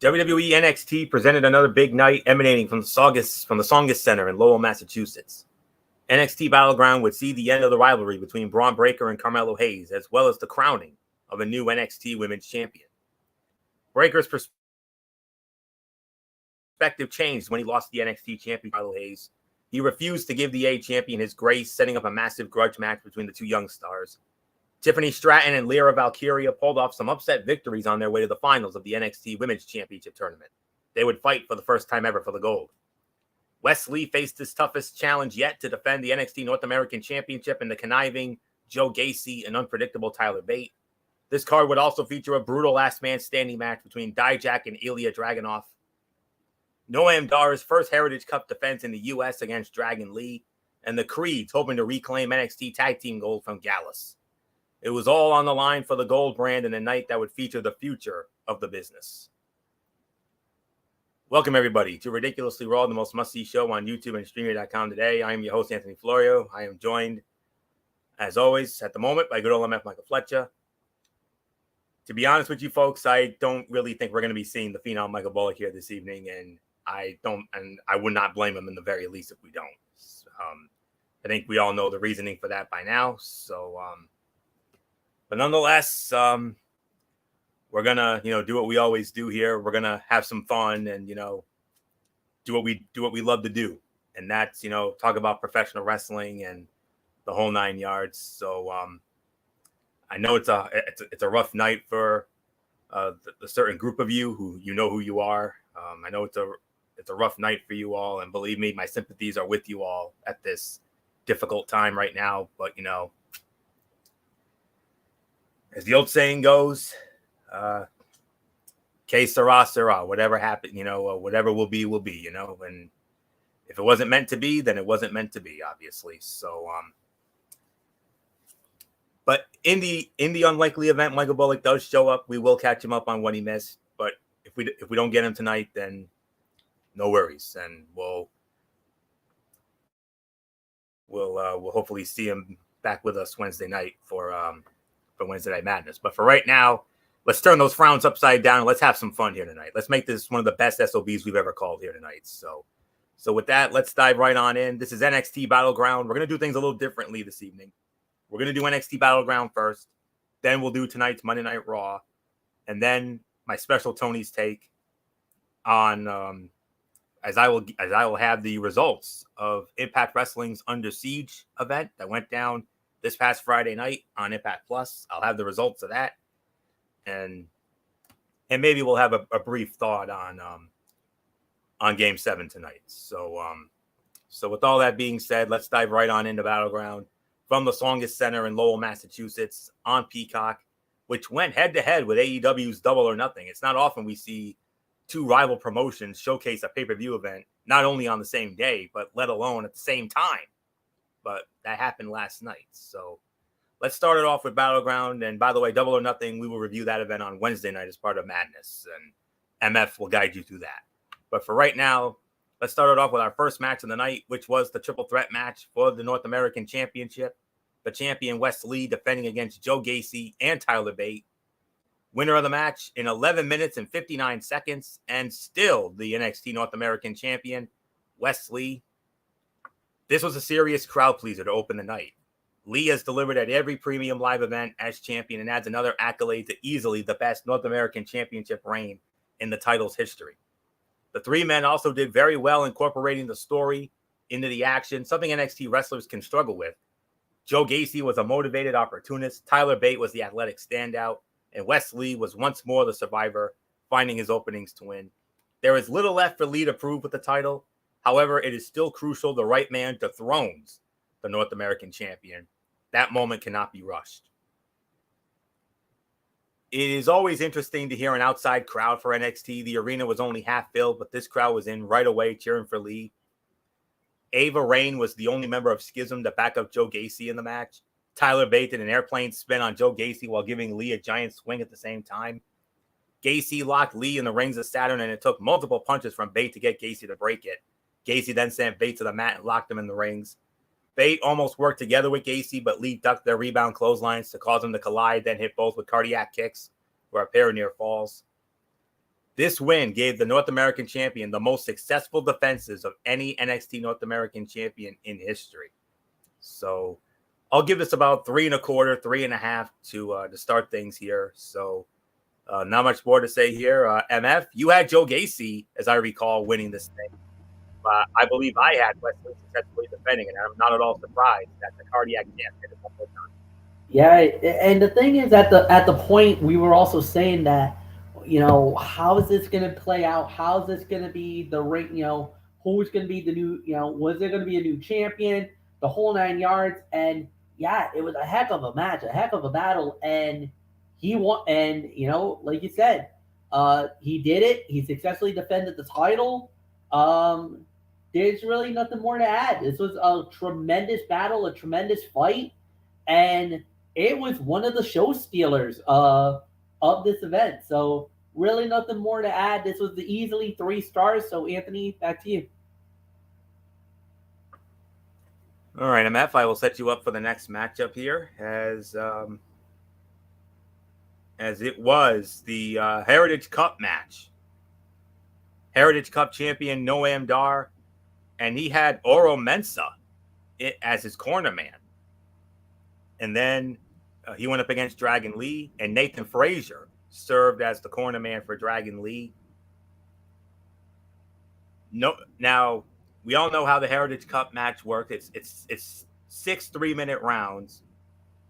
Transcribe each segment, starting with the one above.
WWE NXT presented another big night emanating from the Tsongas Center in Lowell, Massachusetts. NXT Battleground would see the end of the rivalry between Braun Breaker and Carmelo Hayes, as well as the crowning of a new NXT Women's Champion. Breaker's perspective changed when he lost the NXT Champion Carmelo Hayes. He refused to give the A Champion his grace, setting up a massive grudge match between the two young stars. Tiffany Stratton and Lyra Valkyria pulled off some upset victories on their way to the finals of the NXT Women's Championship tournament. They would fight for the first time ever for the gold. Wes Lee faced his toughest challenge yet to defend the NXT North American Championship in the conniving Joe Gacy and unpredictable Tyler Bate. This card would also feature a brutal last man standing match between Dijak and Ilya Dragunov. Noam Dar's first Heritage Cup defense in the U.S. against Dragon Lee, and the Creeds hoping to reclaim NXT Tag Team gold from Gallus. It was all on the line for the gold brand in a night that would feature the future of the business. Welcome, everybody, to Ridiculously Raw, the most must-see show on YouTube and Streamer.com today. I am your host, Anthony Florio. I am joined, as always, at the moment, by good old MF Michael Fletcher. To be honest with you folks, I don't really think we're going to be seeing the Phenom Michael Bullock here this evening, and I would not blame him in the very least if we don't. I think we all know the reasoning for that by now, but nonetheless, we're gonna, do what we always do here. We're gonna have some fun and, do what we love to do, and that's, talk about professional wrestling and the whole nine yards. So, I know it's a rough night for the certain group of you who who you are. I know it's a rough night for you all, and believe me, my sympathies are with you all at this difficult time right now. But as the old saying goes, que sera, sera. Whatever happened, whatever will be, and if it wasn't meant to be, then it wasn't meant to be, obviously. So, but in the unlikely event Michael Bullock does show up, we will catch him up on what he missed. But if we don't get him tonight, then no worries, and we'll hopefully see him back with us Wednesday night for Wednesday Night Madness. But for right now, let's turn those frowns upside down and let's have some fun here tonight. Let's make this one of the best SOBs we've ever called here tonight. So with that, let's dive right on in. This is NXT Battleground. We're going to do things a little differently this evening. We're going to do NXT Battleground first. Then we'll do tonight's Monday Night Raw. And then my special Tony's take on as I will have the results of Impact Wrestling's Under Siege event that went down this past Friday night on Impact Plus. I'll have the results of that. And maybe we'll have a brief thought on Game 7 tonight. So with all that being said, let's dive right on into Battleground from the Tsongas Center in Lowell, Massachusetts on Peacock, which went head-to-head with AEW's Double or Nothing. It's not often we see two rival promotions showcase a pay-per-view event, not only on the same day, but let alone at the same time. But that happened last night. So let's start it off with Battleground. And by the way, Double or Nothing, we will review that event on Wednesday night as part of Madness. And MF will guide you through that. But for right now, let's start it off with our first match of the night, which was the triple threat match for the North American Championship. The champion, Wes Lee, defending against Joe Gacy and Tyler Bate. Winner of the match in 11 minutes and 59 seconds. And still the NXT North American Champion, Wes Lee. This was a serious crowd pleaser to open the night. Lee has delivered at every premium live event as champion and adds another accolade to easily the best North American Championship reign in the title's history. The three men also did very well incorporating the story into the action, something NXT wrestlers can struggle with. Joe Gacy was a motivated opportunist, Tyler Bate was the athletic standout, and Wes Lee was once more the survivor, finding his openings to win. There is little left for Lee to prove with the title. However, it is still crucial the right man dethrones the North American champion. That moment cannot be rushed. It is always interesting to hear an outside crowd for NXT. The arena was only half filled, but this crowd was in right away cheering for Lee. Ava Raine was the only member of Schism to back up Joe Gacy in the match. Tyler Bate did an airplane spin on Joe Gacy while giving Lee a giant swing at the same time. Gacy locked Lee in the rings of Saturn, and it took multiple punches from Bate to get Gacy to break it. Gacy then sent Bate to the mat and locked him in the rings. Bate almost worked together with Gacy, but Lee ducked their rebound clotheslines to cause them to collide, then hit both with cardiac kicks for a pair of near falls. This win gave the North American champion the most successful defenses of any NXT North American champion in history. So I'll give this about 3.25, 3.5 to start things here. So not much more to say here. MF, you had Joe Gacy, as I recall, winning this thing. I believe I had Wesley successfully defending it. I'm not at all surprised that the cardiac champ did it one more time. Yeah, and the thing is, at the point we were also saying that, how is this going to play out? How is this going to be the ring? Who's going to be the new? Was there going to be a new champion? The whole 9 yards, and yeah, it was a heck of a match, a heck of a battle, and he won. And like you said, he did it. He successfully defended the title. Um, there's really nothing more to add. This was a tremendous battle, a tremendous fight, and it was one of the show stealers of this event. So really nothing more to add. This was the easily 3 stars. So Anthony, back to you. All right, MF, I will set you up for the next matchup here as it was the Heritage Cup match. Heritage Cup champion Noam Dar, and he had Oro Mensah as his corner man. And then he went up against Dragon Lee, and Nathan Frazier served as the corner man for Dragon Lee. No, now we all know how the Heritage Cup match works. It's 6 3-minute rounds,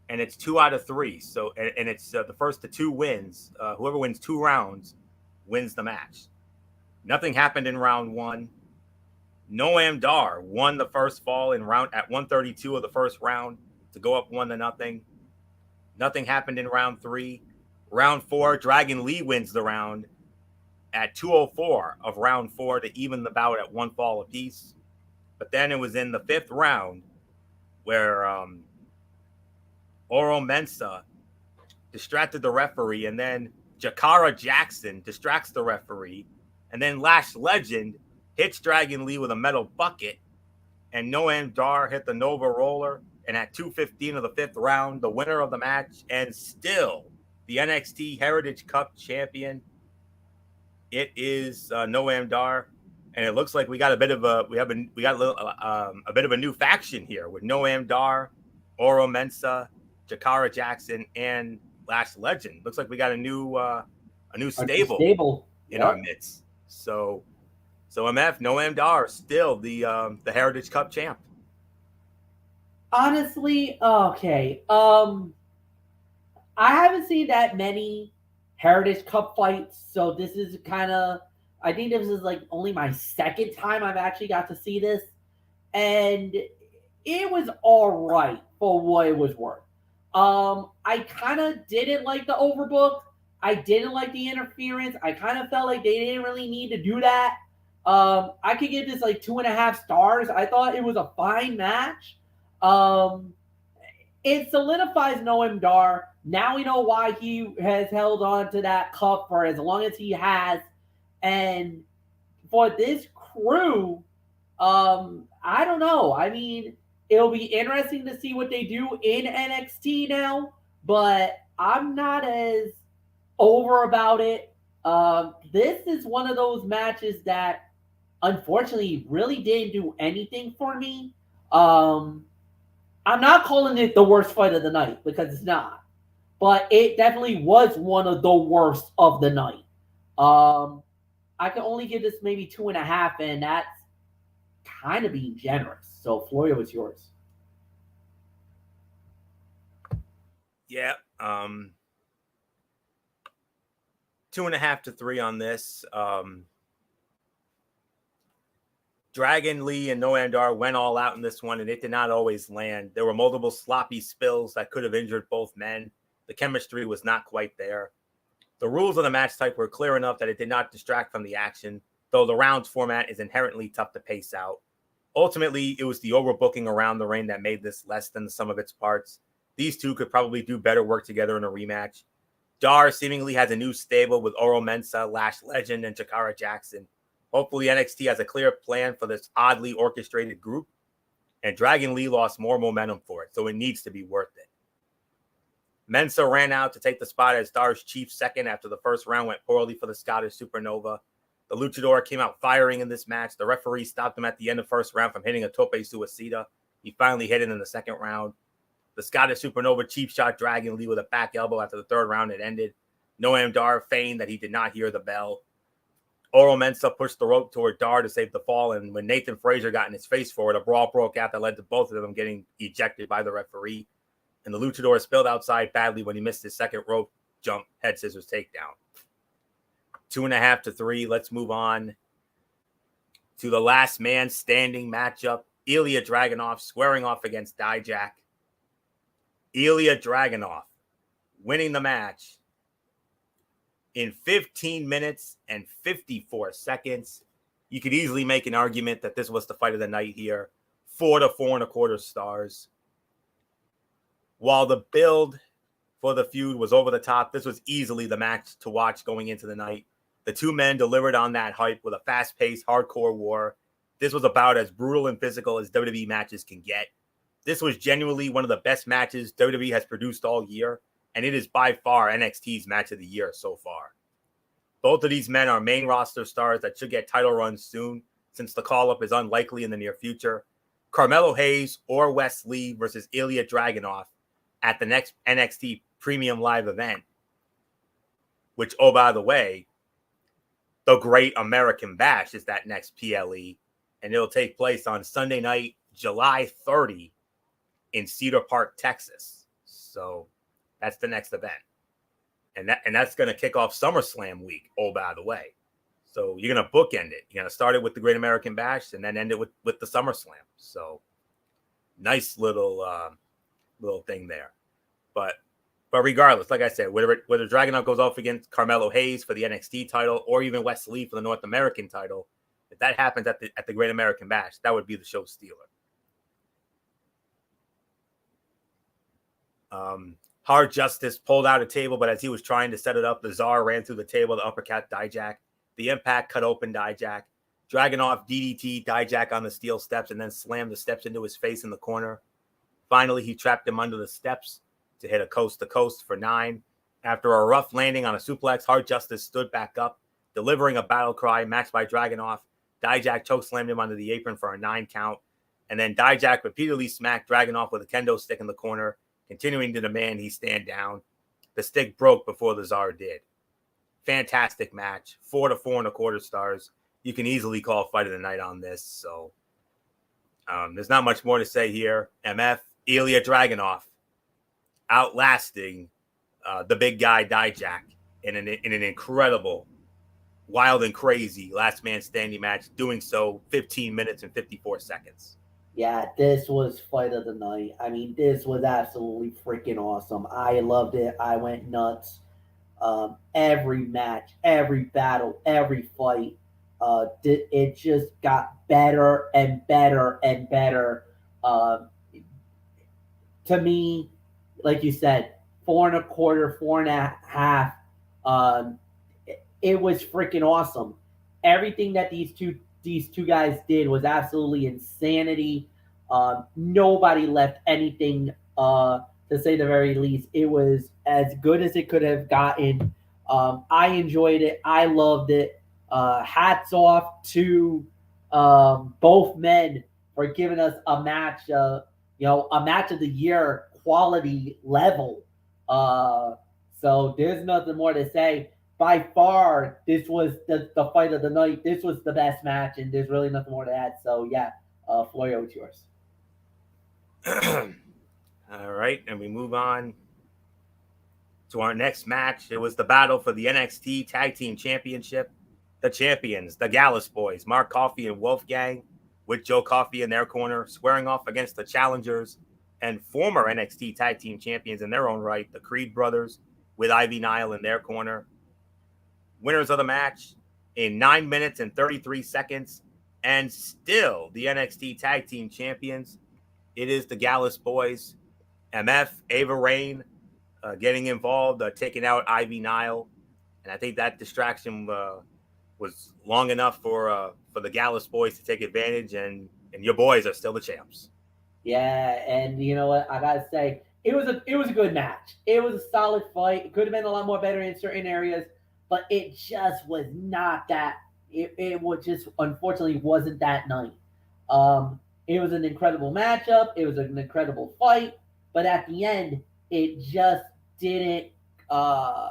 and it's 2 out of 3. So and it's the first to 2 wins. Whoever wins 2 rounds wins the match. Nothing happened in round 1. Noam Dar won the first fall at 132 of the first round to go up 1-0. Nothing happened in round 3. Round 4, Dragon Lee wins the round at 2:04 of round 4 to even the bout at 1 fall apiece. But then it was in the 5th round where Oro Mensah distracted the referee, and then Jakara Jackson distracts the referee, and then Lash Legend hits Dragon Lee with a metal bucket, and Noam Dar hit the Nova Roller. And at 2:15 of the 5th round, the winner of the match, and still the NXT Heritage Cup champion, it is Noam Dar. And it looks like we got a bit of a bit of a new faction here with Noam Dar, Oro Mensah, Jakara Jackson, and Lash Legend. Looks like we got a new stable in our midst. So MF, Noam Dar still the Heritage Cup champ. Honestly, okay. I haven't seen that many Heritage Cup fights, so this is I think this is like only my 2nd time I've actually got to see this, and it was all right for what it was worth. I kind of didn't like the overbook. I didn't like the interference. I kind of felt like they didn't really need to do that. I could give this like 2.5 stars. I thought it was a fine match. It solidifies Noam Dar. Now we know why he has held on to that cup for as long as he has. And for this crew, I don't know. I mean, it'll be interesting to see what they do in NXT now, but I'm not as over about it. This is one of those matches that unfortunately really didn't do anything for me. I'm not calling it the worst fight of the night because it's not, but it definitely was one of the worst of the night. I can only give this maybe 2.5, and that's kind of being generous. So, Florio, it's yours. Yeah, 2.5 to 3 on this. Dragon Lee and Noam Dar went all out in this one, and it did not always land. There were multiple sloppy spills that could have injured both men. The chemistry was not quite there. The rules of the match type were clear enough that it did not distract from the action, though the rounds format is inherently tough to pace out. Ultimately, it was the overbooking around the ring that made this less than the sum of its parts. These two could probably do better work together in a rematch. Dar seemingly has a new stable with Oro Mensah, Lash Legend, and Jakara Jackson. Hopefully, NXT has a clear plan for this oddly orchestrated group, and Dragon Lee lost more momentum for it, so it needs to be worth it. Mensah ran out to take the spot as Stars chief second after the first round went poorly for the Scottish Supernova. The Luchador came out firing in this match. The referee stopped him at the end of the first round from hitting a tope suicida. He finally hit it in the second round. The Scottish Supernova cheap shot Dragon Lee with a back elbow after the third round had ended. Noam Dar feigned that he did not hear the bell. Oro Mensah pushed the rope toward Dar to save the fall, and when Nathan Frazier got in his face for it, a brawl broke out that led to both of them getting ejected by the referee. And the Luchador spilled outside badly when he missed his second rope jump head scissors takedown. 2.5 to 3. Let's move on to the last man standing matchup. Ilya Dragunov squaring off against Dijak. Ilya Dragunov winning the match in 15 minutes and 54 seconds. You could easily make an argument that this was the fight of the night here. 4 to 4.25 stars. While the build for the feud was over the top, this was easily the match to watch going into the night. The two men delivered on that hype with a fast-paced, hardcore war. This was about as brutal and physical as WWE matches can get. This was genuinely one of the best matches WWE has produced all year, and it is by far NXT's match of the year so far. Both of these men are main roster stars that should get title runs soon, since the call-up is unlikely in the near future. Carmelo Hayes or Wes Lee versus Ilya Dragunov at the next NXT Premium Live event, which, oh, by the way, the Great American Bash is that next PLE, and it'll take place on Sunday night, July 30 in Cedar Park, Texas. So that's the next event. And that's going to kick off SummerSlam week, oh, by the way. So you're going to bookend it. You're going to start it with the Great American Bash and then end it with the SummerSlam. So nice little thing there. But regardless, like I said, whether Dragunov goes off against Carmelo Hayes for the NXT title or even Wes Lee for the North American title, if that happens at the Great American Bash, that would be the show stealer. Hard Justice pulled out a table, but as he was trying to set it up, the Czar ran through the table to uppercut Dijak. The Impact cut open Dijak. Dragunov DDT Dijak on the steel steps and then slammed the steps into his face in the corner. Finally, he trapped him under the steps to hit a coast-to-coast for 9. After a rough landing on a suplex, Hard Justice stood back up, delivering a battle cry matched by Dragunov. Dijak chokeslammed him under the apron for a 9 count. And then Dijak repeatedly smacked Dragunov with a kendo stick in the corner, continuing to demand he stand down. The stick broke before the Czar did. Fantastic match. 4 to 4.25 stars. You can easily call fight of the night on this. So there's not much more to say here. MF, Ilya Dragunov, outlasting the big guy Dijak in an incredible, wild and crazy last man standing match, doing so 15 minutes and 54 seconds. Yeah, this was fight of the night. I mean, this was absolutely freaking awesome. I loved it. I went nuts. Every match, every battle, every fight, it just got better and better and better. To me, like you said, 4.25, 4.5. It was freaking awesome. Everything that these two guys did was absolutely insanity. Nobody left anything, to say the very least. It was as good as it could have gotten. I enjoyed it. I loved it. Hats off to both men for giving us a match, a match of the year quality level. So there's nothing more to say. By far, this was the fight of the night. This was the best match, and there's really nothing more to add. So, yeah, Florio, it's yours. All right, and we move on to our next match. It was the battle for the NXT Tag Team Championship. The champions, the Gallus Boys, Mark Coffey and Wolfgang, with Joe Coffey in their corner, squaring off against the challengers and former NXT Tag Team Champions in their own right, the Creed Brothers, with Ivy Nile in their corner. Winners of the match in 9 minutes and 33 seconds, and still the NXT Tag Team Champions. It is the Gallus Boys. MF, Ava Raine getting involved, taking out Ivy Nile. And I think that distraction was long enough for the Gallus Boys to take advantage, and your boys are still the champs. Yeah, and you know what? I got to say, it was a good match. It was a solid fight. It could have been a lot more better in certain areas, but it just was not that. It was just unfortunately wasn't that night. It was an incredible matchup. It was an incredible fight, but at the end, it just didn't uh,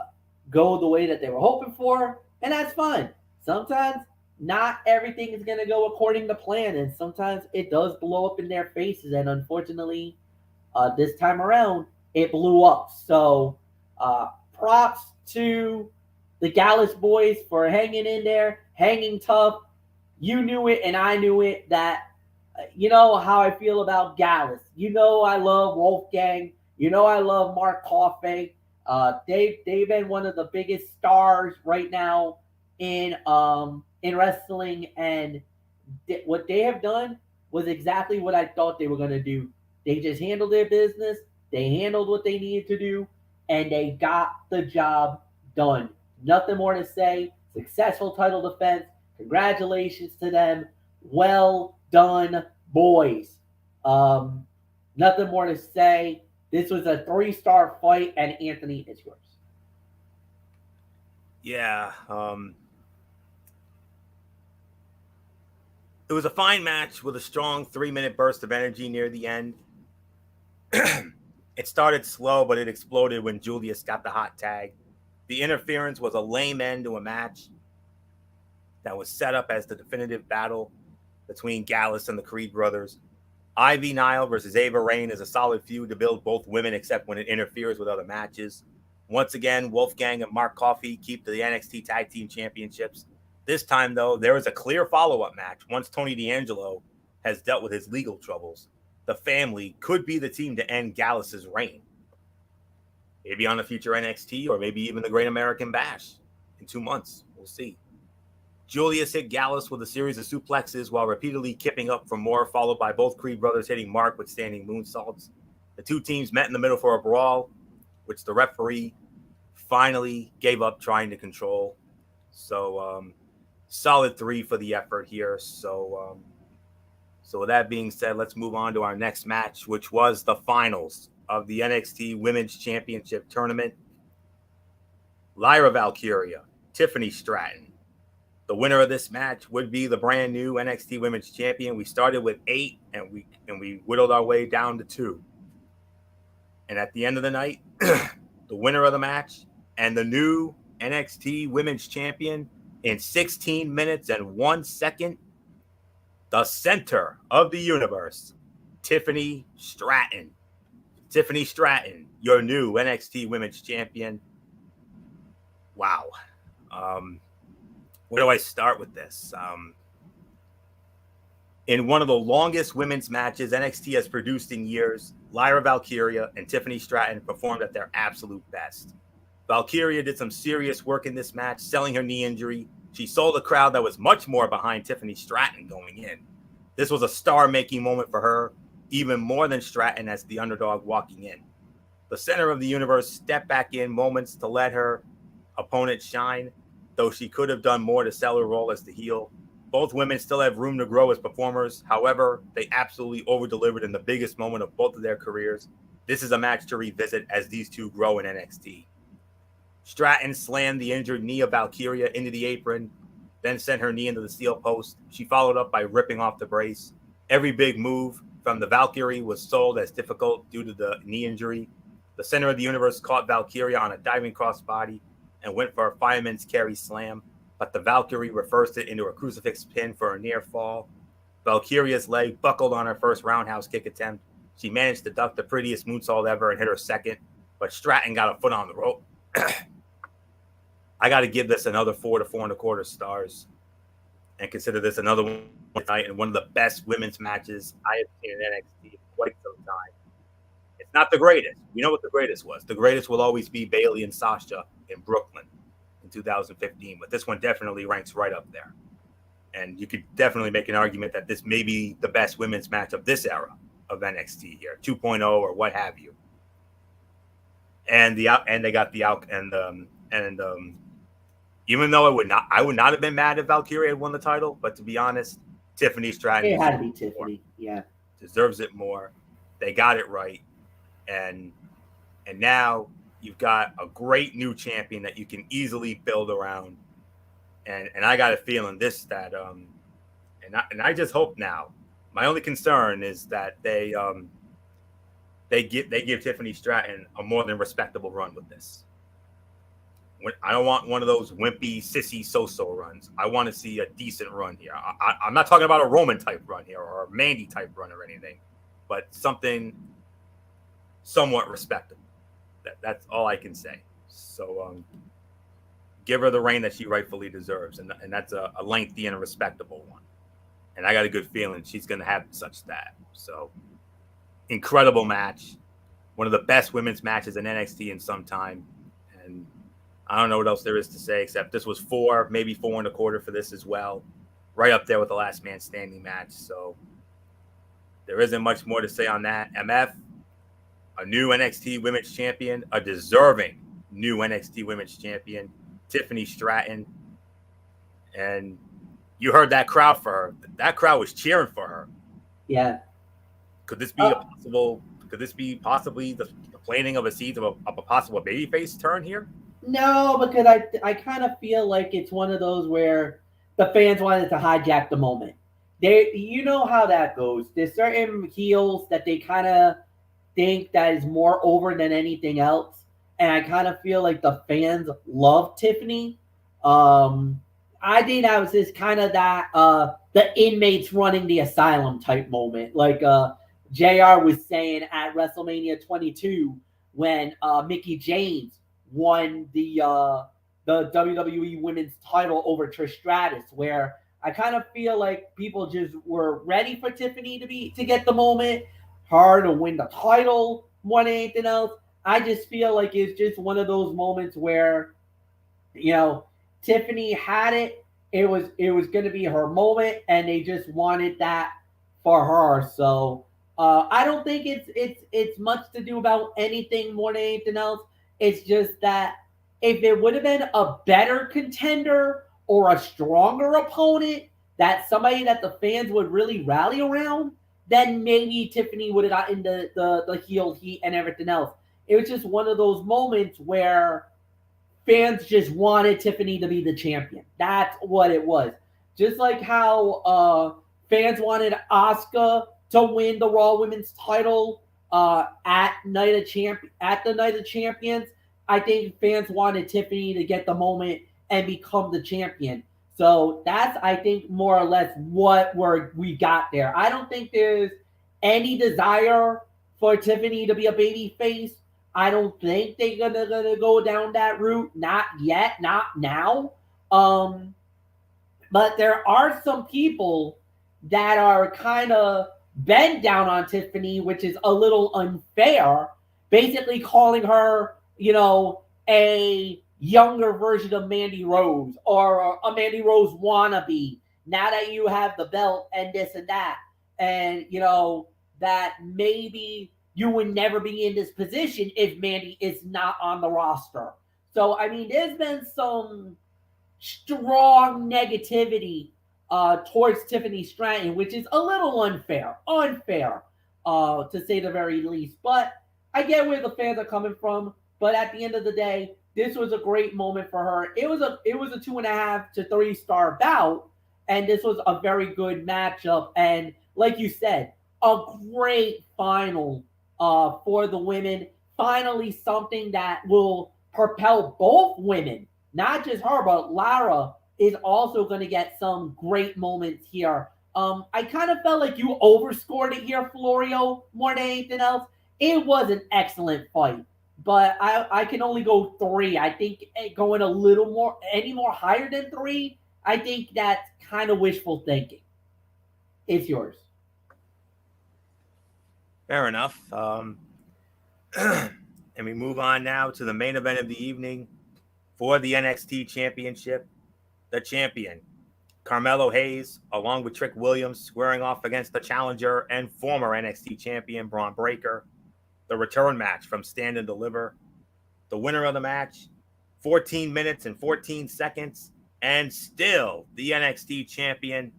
go the way that they were hoping for, and that's fine. Sometimes not everything is going to go according to plan, and sometimes it does blow up in their faces. And unfortunately, this time around, it blew up. So, props to the Gallus boys for hanging in there, hanging tough. You knew it, and I knew it. That you know how I feel about Gallus. You know I love Wolfgang. You know I love Mark Coffey. They've been one of the biggest stars right now in wrestling, and what they have done was exactly what I thought they were going to do. They just handled their business, they handled what they needed to do, and they got the job done. Nothing more to say. Successful title defense. Congratulations to them. Well done, boys. Um, Nothing more to say. This was a 3-star fight, and Anthony, it's yours. Yeah, it was a fine match with a strong 3-minute burst of energy near the end. It started slow, but it exploded when Julius got the hot tag. The interference was a lame end to a match that was set up as the definitive battle between Gallus and the Creed brothers. Ivy Nile versus Ava Raine is a solid feud to build both women, except when it interferes with other matches. Once again, Wolfgang and Mark Coffey keep the NXT Tag Team Championships. This time, though, there is a clear follow-up match once Tony D'Angelo has dealt with his legal troubles. The family could be the team to end Gallus's reign. Maybe on a future NXT or maybe even the Great American Bash in 2 months. We'll see. Julius hit Gallus with a series of suplexes while repeatedly kipping up for more, followed by both Creed brothers hitting Mark with standing moonsaults. The two teams met in the middle for a brawl, which the referee finally gave up trying to control. So, solid 3 for the effort here. So with that being said, let's move on to our next match, which was the finals of the NXT Women's Championship Tournament. Lyra Valkyria, Tiffany Stratton. The winner of this match would be the brand new NXT Women's Champion. We started with 8, and we whittled our way down to 2. And at the end of the night, the winner of the match and the new NXT Women's Champion in 16 minutes and 1 second, the center of the universe, Tiffany Stratton. Tiffany Stratton, your new NXT Women's Champion. Wow. Where do I start with this? In one of the longest women's matches NXT has produced in years, Lyra Valkyria and Tiffany Stratton performed at their absolute best. Valkyria did some serious work in this match, selling her knee injury. She sold a crowd that was much more behind Tiffany Stratton going in. This was a star-making moment for her, even more than Stratton as the underdog walking in. The center of the universe stepped back in moments to let her opponent shine, though she could have done more to sell her role as the heel. Both women still have room to grow as performers. However, they absolutely over-delivered in the biggest moment of both of their careers. This is a match to revisit as these two grow in NXT. Stratton slammed the injured knee of Valkyria into the apron, then sent her knee into the steel post. She followed up by ripping off the brace. Every big move from the Valkyrie was sold as difficult due to the knee injury. The center of the universe caught Valkyria on a diving crossbody and went for a fireman's carry slam, but the Valkyrie reversed it into a crucifix pin for a near fall. Valkyria's leg buckled on her first roundhouse kick attempt. She managed to duck the prettiest moonsault ever and hit her second, but Stratton got a foot on the rope. I got to give this another 4 to 4.25 stars and consider this another one tonight and one of the best women's matches I have seen in NXT in quite some time. It's not the greatest. We know what the greatest was. The greatest will always be Bayley and Sasha in Brooklyn in 2015, but this one definitely ranks right up there. And you could definitely make an argument that this may be the best women's match of this era of NXT here, 2.0 or what have you. And they got the out and even though I would not have been mad if Valkyria had won the title, but to be honest, Tiffany Stratton It had to be Tiffany, yeah, deserves it more. They got it right, and And now you've got a great new champion that you can easily build around. And I got a feeling and I just hope now. My only concern is that they give Tiffany Stratton a more than respectable run with this. I don't want one of those wimpy, sissy, so-so runs. I want to see a decent run here. I'm not talking about a Roman type run here or a Mandy type run or anything, but something somewhat respectable. That's all I can say. So give her the reign that she rightfully deserves, and that's a lengthy and a respectable one. And I got a good feeling she's going to have such that. So incredible match, one of the best women's matches in NXT in some time, and I don't know what else there is to say except this was 4, maybe 4.25 for this as well. Right up there with the last man standing match. So there isn't much more to say on that. MF, a new NXT Women's Champion, a deserving new NXT Women's Champion, Tiffany Stratton. And you heard that crowd for her. That crowd was cheering for her. Yeah. Could this be possibly the planting of a seed of a possible babyface turn here? No, because I kind of feel like it's one of those where the fans wanted to hijack the moment. You know how that goes. There's certain heels that they kind of think that is more over than anything else, and I kind of feel like the fans love Tiffany. I think that was just kind of that the inmates running the asylum type moment, like JR was saying at WrestleMania 22 when Mickie James won the WWE Women's title over Trish Stratus, where I kind of feel like people just were ready for Tiffany to get the moment, her to win the title more than anything else. I just feel like it's just one of those moments where, Tiffany had it. It was going to be her moment, and they just wanted that for her. So I don't think it's much to do about anything more than anything else. It's just that if it would have been a better contender or a stronger opponent, that somebody that the fans would really rally around, then maybe Tiffany would have gotten the heel heat and everything else. It was just one of those moments where fans just wanted Tiffany to be the champion. That's what it was. Just like how fans wanted Asuka to win the Raw Women's title at the Night of Champions. I think fans wanted Tiffany to get the moment and become the champion. So that's, I think, more or less what we got there. I don't think there's any desire for Tiffany to be a baby face. I don't think they're gonna go down that route. Not yet, not now. But there are some people that are kind of bent down on Tiffany, which is a little unfair. Basically calling her, a younger version of Mandy Rose or a Mandy Rose wannabe. Now that you have the belt and this and that, and that maybe you would never be in this position if Mandy is not on the roster. So, I mean, there's been some strong negativity towards Tiffany Stratton, which is a little unfair, to say the very least. But I get where the fans are coming from. But at the end of the day, this was a great moment for her. It was a 2.5 to 3 star bout, and this was a very good matchup. And like you said, a great final for the women. Finally, something that will propel both women, not just her, but Lara is also going to get some great moments here. I kind of felt like you overscored it here, Florio, more than anything else. It was an excellent fight, but I can only go 3. I think going any more higher than 3, I think that's kind of wishful thinking. It's yours. Fair enough. And we move on now to the main event of the evening for the NXT Championship. The champion, Carmelo Hayes, along with Trick Williams, squaring off against the challenger and former NXT champion, Bron Breakker. The return match from Stand and Deliver. The winner of the match, 14 minutes and 14 seconds, and still the NXT champion,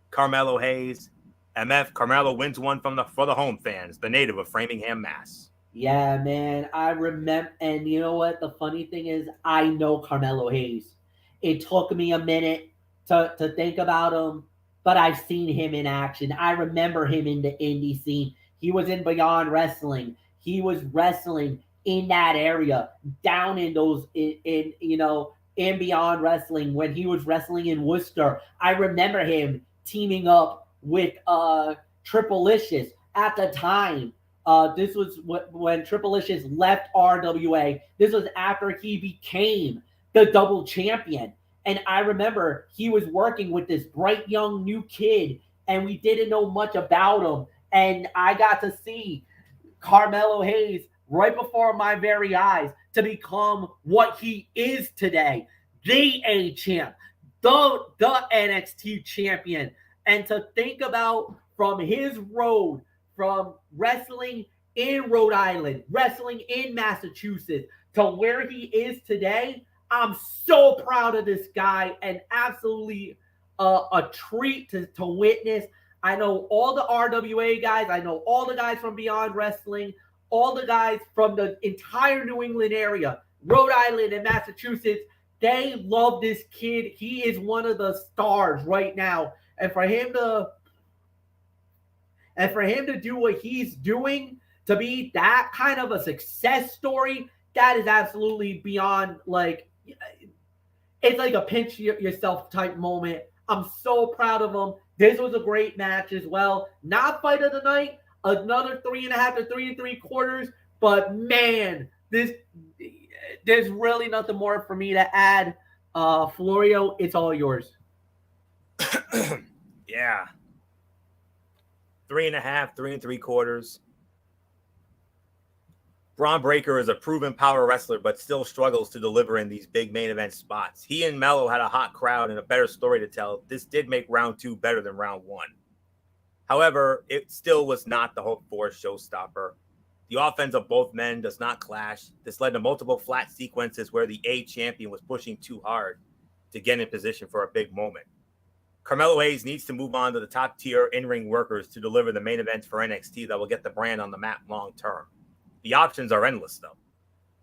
Carmelo Hayes. MF, Carmelo wins one for the home fans, the native of Framingham, Mass. Yeah, man. I remember, and you know what? The funny thing is, I know Carmelo Hayes. It took me a minute to think about him, but I've seen him in action. I remember him in the indie scene. He was in Beyond Wrestling. He was wrestling in that area, down in those, in in Beyond Wrestling when he was wrestling in Worcester. I remember him teaming up with Triplicious at the time. This was when Triplicious left RWA. This was after he became the double champion. And I remember he was working with this bright young new kid, and we didn't know much about him. And I got to see Carmelo Hayes right before my very eyes to become what he is today, the A champ, the NXT champion. And to think about from his road from wrestling in Rhode Island, wrestling in Massachusetts, to where he is today, I'm so proud of this guy and absolutely a treat to witness. I know all the RWA guys. I know all the guys from Beyond Wrestling, all the guys from the entire New England area, Rhode Island and Massachusetts. They love this kid. He is one of the stars right now. And for him to do what he's doing, to be that kind of a success story, that is absolutely beyond, like, it's like a pinch yourself type moment. I'm so proud of him. This was a great match as well. Not fight of the night, another 3.5 to 3 3/4. But man, there's really nothing more for me to add. Florio, it's all yours. Yeah. 3.5, 3 3/4. Braun Breaker is a proven power wrestler, but still struggles to deliver in these big main event spots. He and Mello had a hot crowd and a better story to tell. This did make round 2 better than round 1. However, it still was not the hoped for showstopper. The offense of both men does not clash. This led to multiple flat sequences where the A champion was pushing too hard to get in position for a big moment. Carmelo Hayes needs to move on to the top tier in-ring workers to deliver the main events for NXT that will get the brand on the map long term. The options are endless, though.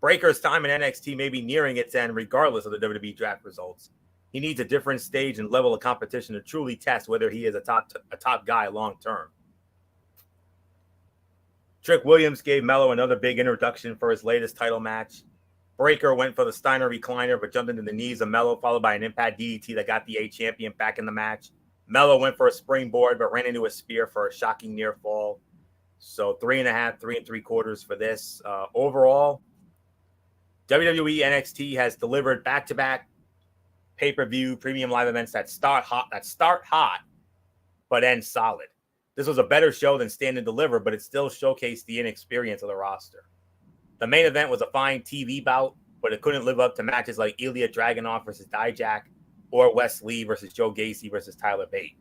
Breaker's time in NXT may be nearing its end regardless of the WWE draft results. He needs a different stage and level of competition to truly test whether he is a top guy long term. Trick Williams gave Mello another big introduction for his latest title match. Breaker went for the Steiner recliner but jumped into the knees of Mello, followed by an impact DDT that got the A champion back in the match. Mello went for a springboard but ran into a spear for a shocking near fall. So 3.5, 3 3/4 for this. Overall, WWE NXT has delivered back-to-back pay-per-view premium live events that start hot, but end solid. This was a better show than Stand and Deliver, but it still showcased the inexperience of the roster. The main event was a fine TV bout, but it couldn't live up to matches like Ilya Dragunov versus Dijak or Wes Lee versus Joe Gacy versus Tyler Bate.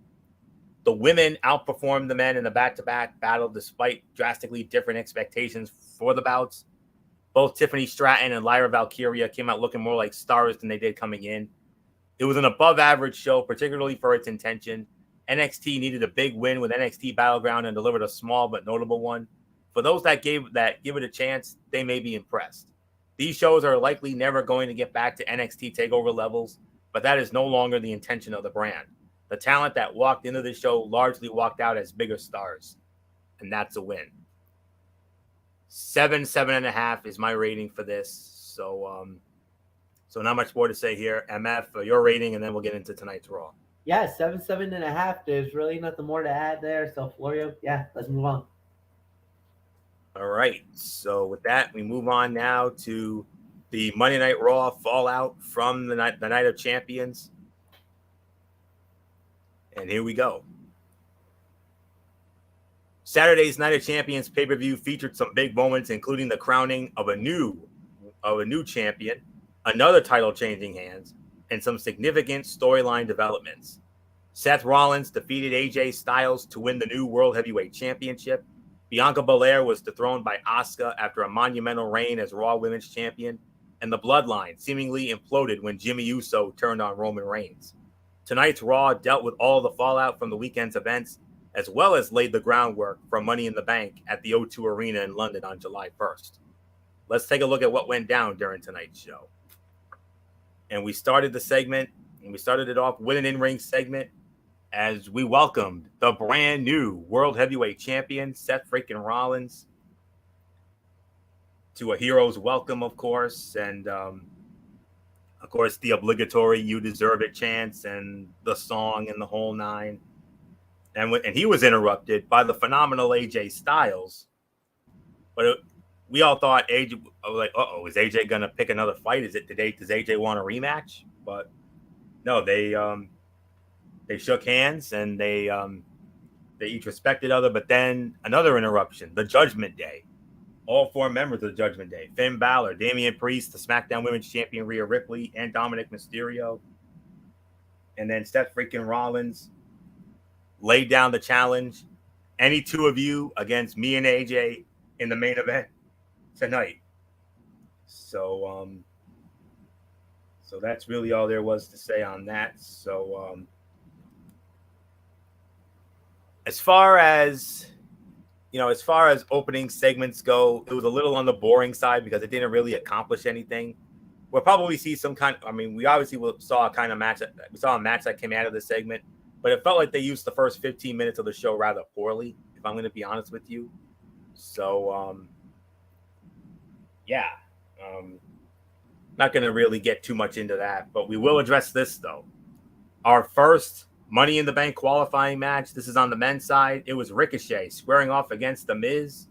The women outperformed the men in the back-to-back battle despite drastically different expectations for the bouts. Both Tiffany Stratton and Lyra Valkyria came out looking more like stars than they did coming in. It was an above-average show, particularly for its intention. NXT needed a big win with NXT Battleground and delivered a small but notable one. For those that give it a chance, they may be impressed. These shows are likely never going to get back to NXT TakeOver levels, but that is no longer the intention of the brand. The talent that walked into the show largely walked out as bigger stars, and that's a win. 7.5 is my rating for this. So not much more to say here. MF, your rating, and then we'll get into tonight's Raw. Yeah, 7.5. There's really nothing more to add there. So Florio, yeah, let's move on. All right. So with that, we move on now to the Monday Night Raw fallout from the Night of Champions. And here we go. Saturday's Night of Champions pay-per-view featured some big moments, including the crowning of a new champion, another title changing hands, and some significant storyline developments. Seth Rollins defeated AJ Styles to win the new World Heavyweight Championship. Bianca Belair was dethroned by Asuka after a monumental reign as Raw Women's Champion, and the Bloodline seemingly imploded when Jimmy Uso turned on Roman Reigns. Tonight's Raw dealt with all the fallout from the weekend's events as well as laid the groundwork for Money in the Bank at the O2 Arena in London on July 1st. Let's take a look at what went down during tonight's show. And we started it off with an in-ring segment as we welcomed the brand new World Heavyweight Champion, Seth freaking Rollins, to a hero's welcome, of course. And, of course, the obligatory "You Deserve It" chants and the song and the whole nine. And he was interrupted by the phenomenal AJ Styles. But we all thought AJ, like, is AJ going to pick another fight? Does AJ want a rematch? But no, they shook hands and they each respected other. But then another interruption, the Judgment Day. All four members of the Judgment Day: Finn Balor, Damian Priest, the SmackDown Women's Champion Rhea Ripley, and Dominic Mysterio. And then Seth freaking Rollins laid down the challenge: any two of you against me and AJ in the main event tonight. So that's really all there was to say on that. So as far as opening segments go, it was a little on the boring side because it didn't really accomplish anything. We'll probably see we obviously saw a match that came out of the segment, but it felt like they used the first 15 minutes of the show rather poorly, if I'm going to be honest with you. So, not going to really get too much into that, but we will address this, though. Our first Money in the Bank qualifying match. This is on the men's side. It was Ricochet squaring off against The Miz.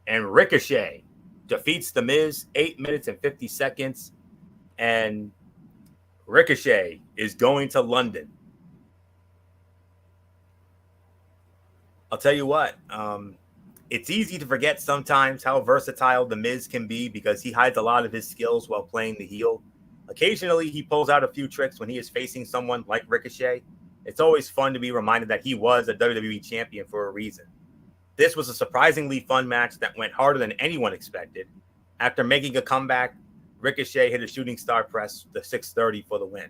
And Ricochet defeats The Miz 8 minutes and 50 seconds. And Ricochet is going to London. I'll tell you what. It's easy to forget sometimes how versatile The Miz can be because he hides a lot of his skills while playing the heel. Occasionally, he pulls out a few tricks when he is facing someone like Ricochet. It's always fun to be reminded that he was a WWE champion for a reason. This was a surprisingly fun match that went harder than anyone expected. After making a comeback, Ricochet hit a shooting star press to 630 for the win.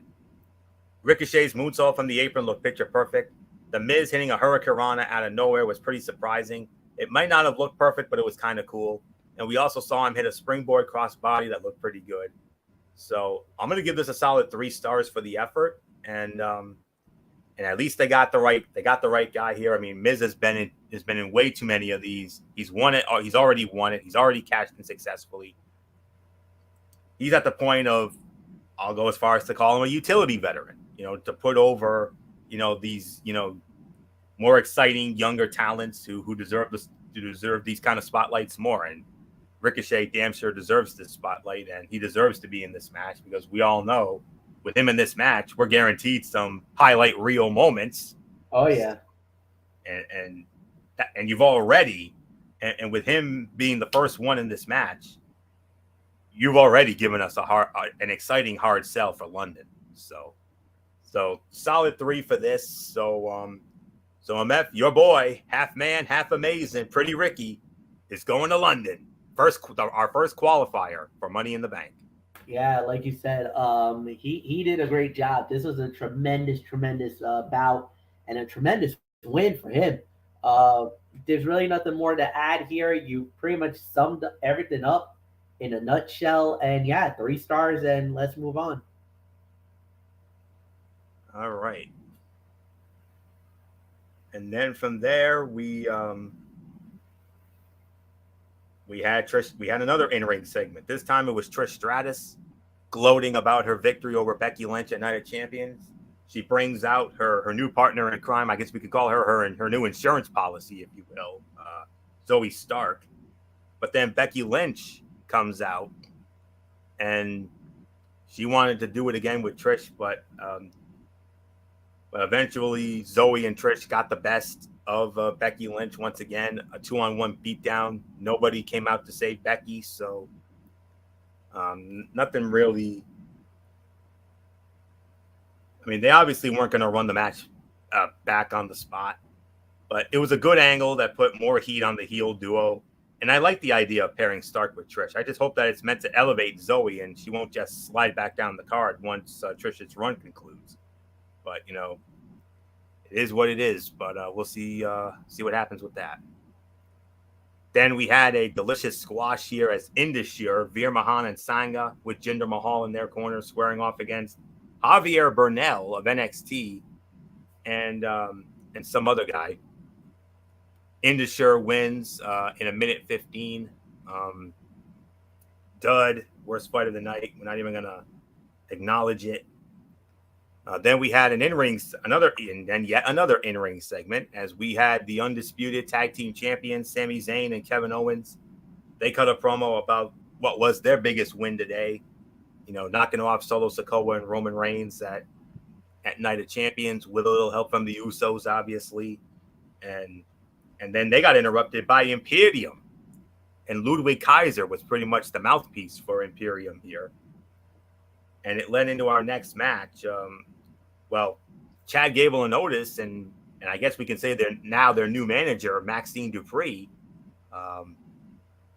Ricochet's moonsault from the apron looked picture perfect. The Miz hitting a hurricanrana out of nowhere was pretty surprising. It might not have looked perfect, but it was kind of cool. And we also saw him hit a springboard crossbody that looked pretty good. So I'm going to give this a solid 3 stars for the effort, and at least they got the right guy here. I mean, Miz has been in way too many of these. He's won it. He's already won it. He's already cashed in successfully. He's at the point of, I'll go as far as to call him a utility veteran. To put over, these more exciting younger talents who deserve these kind of spotlights more. And Ricochet damn sure deserves this spotlight, and he deserves to be in this match because we all know with him in this match, we're guaranteed some highlight reel moments. Oh yeah. And you've already, and with him being the first one in this match, you've already given us an exciting hard sell for London. So solid 3 for this. So MF, your boy, half man, half amazing, Pretty Ricky, is going to London. Our first qualifier for Money in the Bank. Yeah, like you said, he did a great job. This was a tremendous bout and a tremendous win for him. There's really nothing more to add here. You pretty much summed everything up in a nutshell. And 3 stars, and let's move on. All right. And then from there, we had Trish. We had another in-ring segment. This time it was Trish Stratus gloating about her victory over Becky Lynch at Night of Champions. She brings out her new partner in crime. I guess we could call her new insurance policy, if you will, Zoe Stark. But then Becky Lynch comes out, and she wanted to do it again with Trish, but eventually Zoe and Trish got the best of Becky Lynch once again. A 2-on-1 beatdown. Nobody came out to save Becky, so nothing really. I mean, they obviously weren't going to run the match back on the spot, but it was a good angle that put more heat on the heel duo. And I like the idea of pairing Stark with Trish. I just hope that it's meant to elevate Zoe and she won't just slide back down the card once Trish's run concludes. But, it is what it is. But we'll see what happens with that. Then we had a delicious squash here as Indus Veer Mahan and Sangha with Jinder Mahal in their corner squaring off against Javier Bernal of NXT and some other guy. Indus wins in a minute 15. Dud, worst fight of the night. We're not even going to acknowledge it. Then we had yet another in-ring segment as we had the undisputed tag team champions, Sami Zayn and Kevin Owens. They cut a promo about what was their biggest win today, knocking off Solo Sikoa and Roman Reigns at Night of Champions with a little help from the Usos, obviously. And then they got interrupted by Imperium. And Ludwig Kaiser was pretty much the mouthpiece for Imperium here. And it led into our next match. Chad Gable and Otis, and I guess we can say their new manager, Maxine Dupree,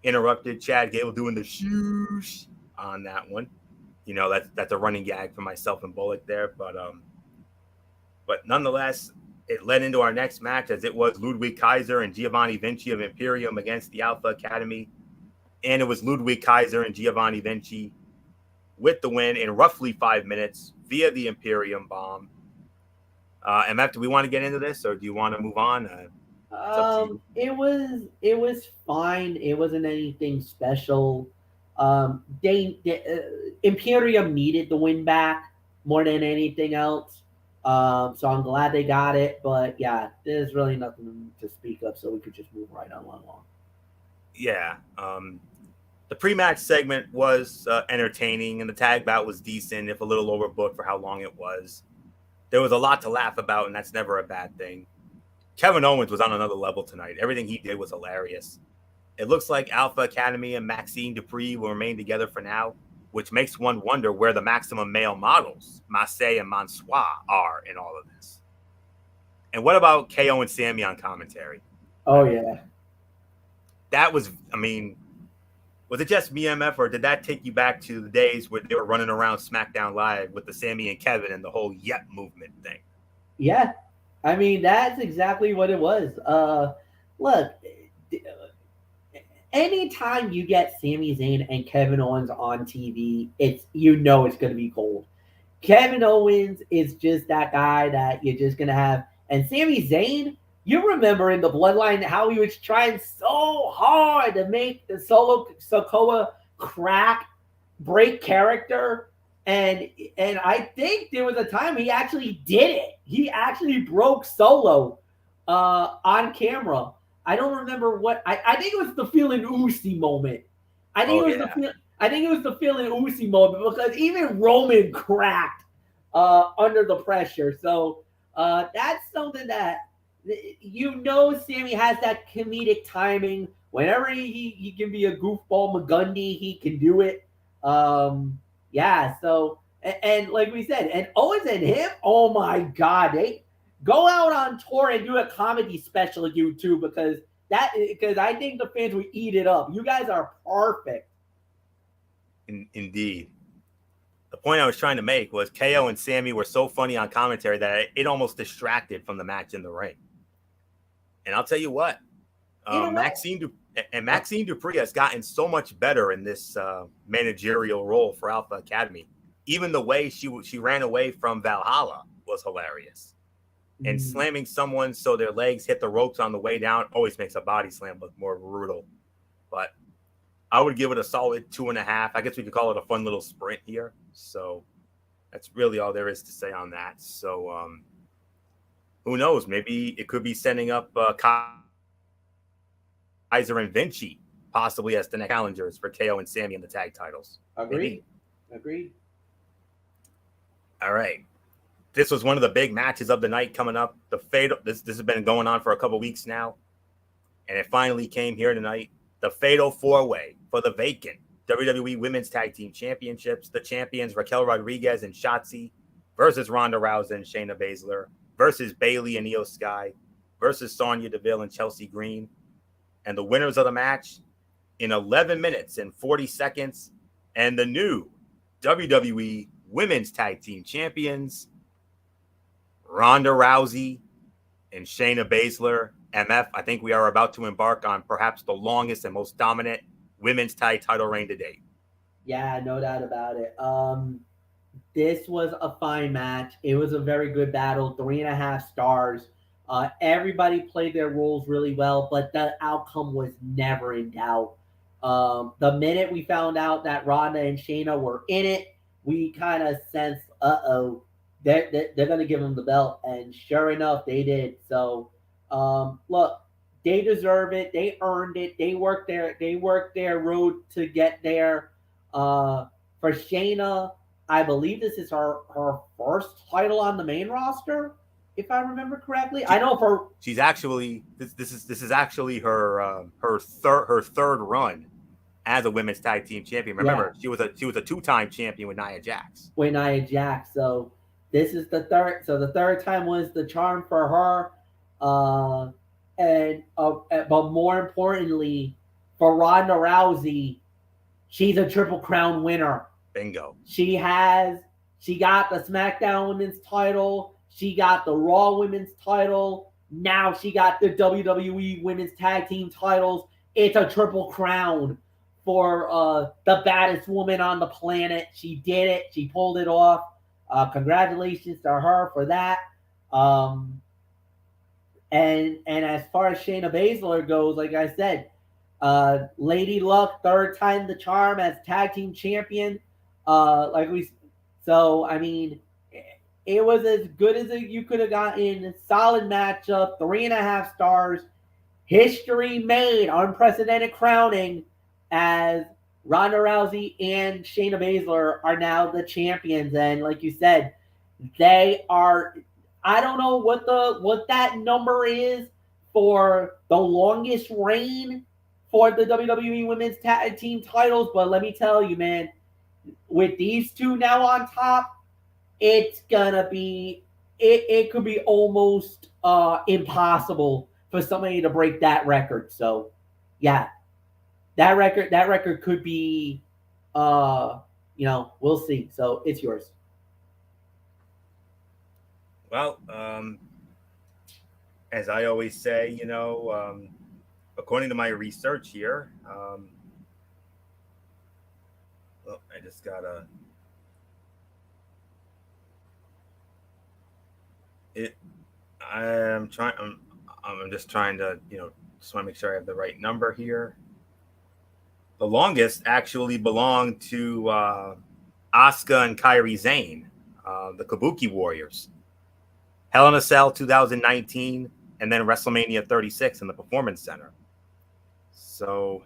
interrupted Chad Gable doing the shoosh on that one. That's a running gag for myself and Bullock there. But nonetheless, it led into our next match as it was Ludwig Kaiser and Giovanni Vinci of Imperium against the Alpha Academy. And it was Ludwig Kaiser and Giovanni Vinci with the win in roughly 5 minutes via the Imperium bomb. MF, do we want to get into this or do you want to move on? It was fine. It wasn't anything special. Imperium needed the win back more than anything else. So I'm glad they got it. But yeah, there's really nothing to speak of, so we could just move right on along. Yeah. The pre-match segment was entertaining, and the tag bout was decent, if a little overbooked for how long it was. There was a lot to laugh about, and that's never a bad thing. Kevin Owens was on another level tonight. Everything he did was hilarious. It looks like Alpha Academy and Maxine Dupree will remain together for now, which makes one wonder where the maximum male models, Massey and Mansois, are in all of this. And what about KO and Sammy on commentary? Oh, yeah. That was, was it just me, MF, or did that take you back to the days where they were running around SmackDown Live with the Sammy and Kevin and the whole Yep movement thing? Yeah. That's exactly what it was. Look, anytime you get Sami Zayn and Kevin Owens on TV, it's going to be gold. Kevin Owens is just that guy that you're just going to have. And Sami Zayn, you remember in the Bloodline how he was trying so hard to make the Solo Sikoa break character. And I think there was a time he actually did it. He actually broke Solo on camera. I don't remember what. I think it was the Feeling Uzi moment. I think it was the Feeling Uzi moment because even Roman cracked under the pressure. So that's something that Sammy has that comedic timing. Whenever he can be a goofball McGundy, he can do it. Yeah, so and like we said, and Owens and him, oh my God, they go out on tour and do a comedy special, you two, because I think the fans would eat it up. You guys are perfect. Indeed. The point I was trying to make was KO and Sammy were so funny on commentary that it almost distracted from the match in the ring. And I'll tell you what, Maxine Dupree has gotten so much better in this managerial role for Alpha Academy. Even the way she ran away from Valhalla was hilarious. And slamming someone so their legs hit the ropes on the way down always makes a body slam look more brutal. But I would give it a solid 2.5. I guess we could call it a fun little sprint here. So that's really all there is to say on that. So who knows? Maybe it could be setting up Kaiser and Vinci possibly as the next challengers for KO and Sammy in the tag titles. Agreed. All right. This was one of the big matches of the night coming up. The Fatal. This has been going on for a couple weeks now, and it finally came here tonight. The Fatal 4-Way for the vacant WWE Women's Tag Team Championships. The champions Raquel Rodriguez and Shotzi versus Ronda Rousey and Shayna Baszler versus Bayley and Io Sky versus Sonya Deville and Chelsea Green. And the winners of the match in 11 minutes and 40 seconds, and the new WWE Women's Tag Team Champions, Ronda Rousey and Shayna Baszler, MF, I think we are about to embark on perhaps the longest and most dominant women's tag title reign to date. Yeah, no doubt about it. This was a fine match. It was a very good battle. 3.5 stars. Everybody played their roles really well, but the outcome was never in doubt. The minute we found out that Ronda and Shayna were in it, we kind of sensed, they're going to give them the belt. And sure enough, they did. So, look, they deserve it. They earned it. They worked their road to get there. For Shayna, I believe this is her first title on the main roster, if I remember correctly. I know she's actually this is actually her third run as a women's tag team champion. Remember, she was a 2-time champion with Nia Jax. So this is the third. So the third time was the charm for her, but more importantly, for Ronda Rousey, she's a Triple Crown winner. Bingo. She got the SmackDown Women's title. She got the Raw Women's title. Now she got the WWE Women's Tag Team titles. It's a Triple Crown for the baddest woman on the planet. She did it. She pulled it off. Congratulations to her for that. And as far as Shayna Baszler goes, like I said, Lady Luck, third time the charm as tag team champion. So I mean, it was as good as you could have gotten. Solid matchup, 3.5 stars. History made, unprecedented crowning, as Ronda Rousey and Shayna Baszler are now the champions. And like you said, they are. I don't know what that number is for the longest reign for the WWE Women's Tag Team titles, but let me tell you, man, with these two now on top, it's gonna be it could be almost impossible for somebody to break that record. So yeah, that record could be we'll see. So it's yours. Well, as I always say, according to my research here, I just gotta it. I'm just trying to, just want to make sure I have the right number here. The longest actually belonged to Asuka and Kairi Sane, the Kabuki Warriors. Hell in a Cell 2019, and then WrestleMania 36 in the Performance Center. So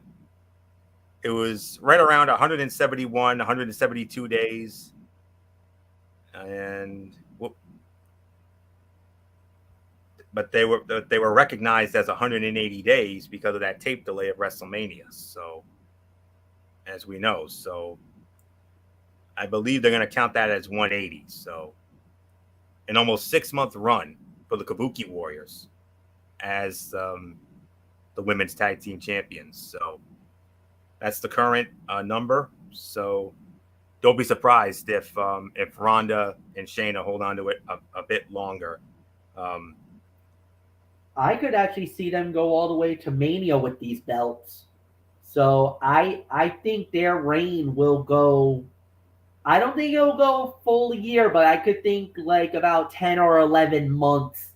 it was right around 171, 172 days. But they were recognized as 180 days because of that tape delay of WrestleMania. So, as we know, I believe they're going to count that as 180. So, an almost 6-month run for the Kabuki Warriors as the women's tag team champions. So, that's the current number. So, don't be surprised if Ronda and Shayna hold on to it a bit longer. I could actually see them go all the way to Mania with these belts. So I think their reign will go. I don't think it'll go full year, but I could think like about 10 or 11 months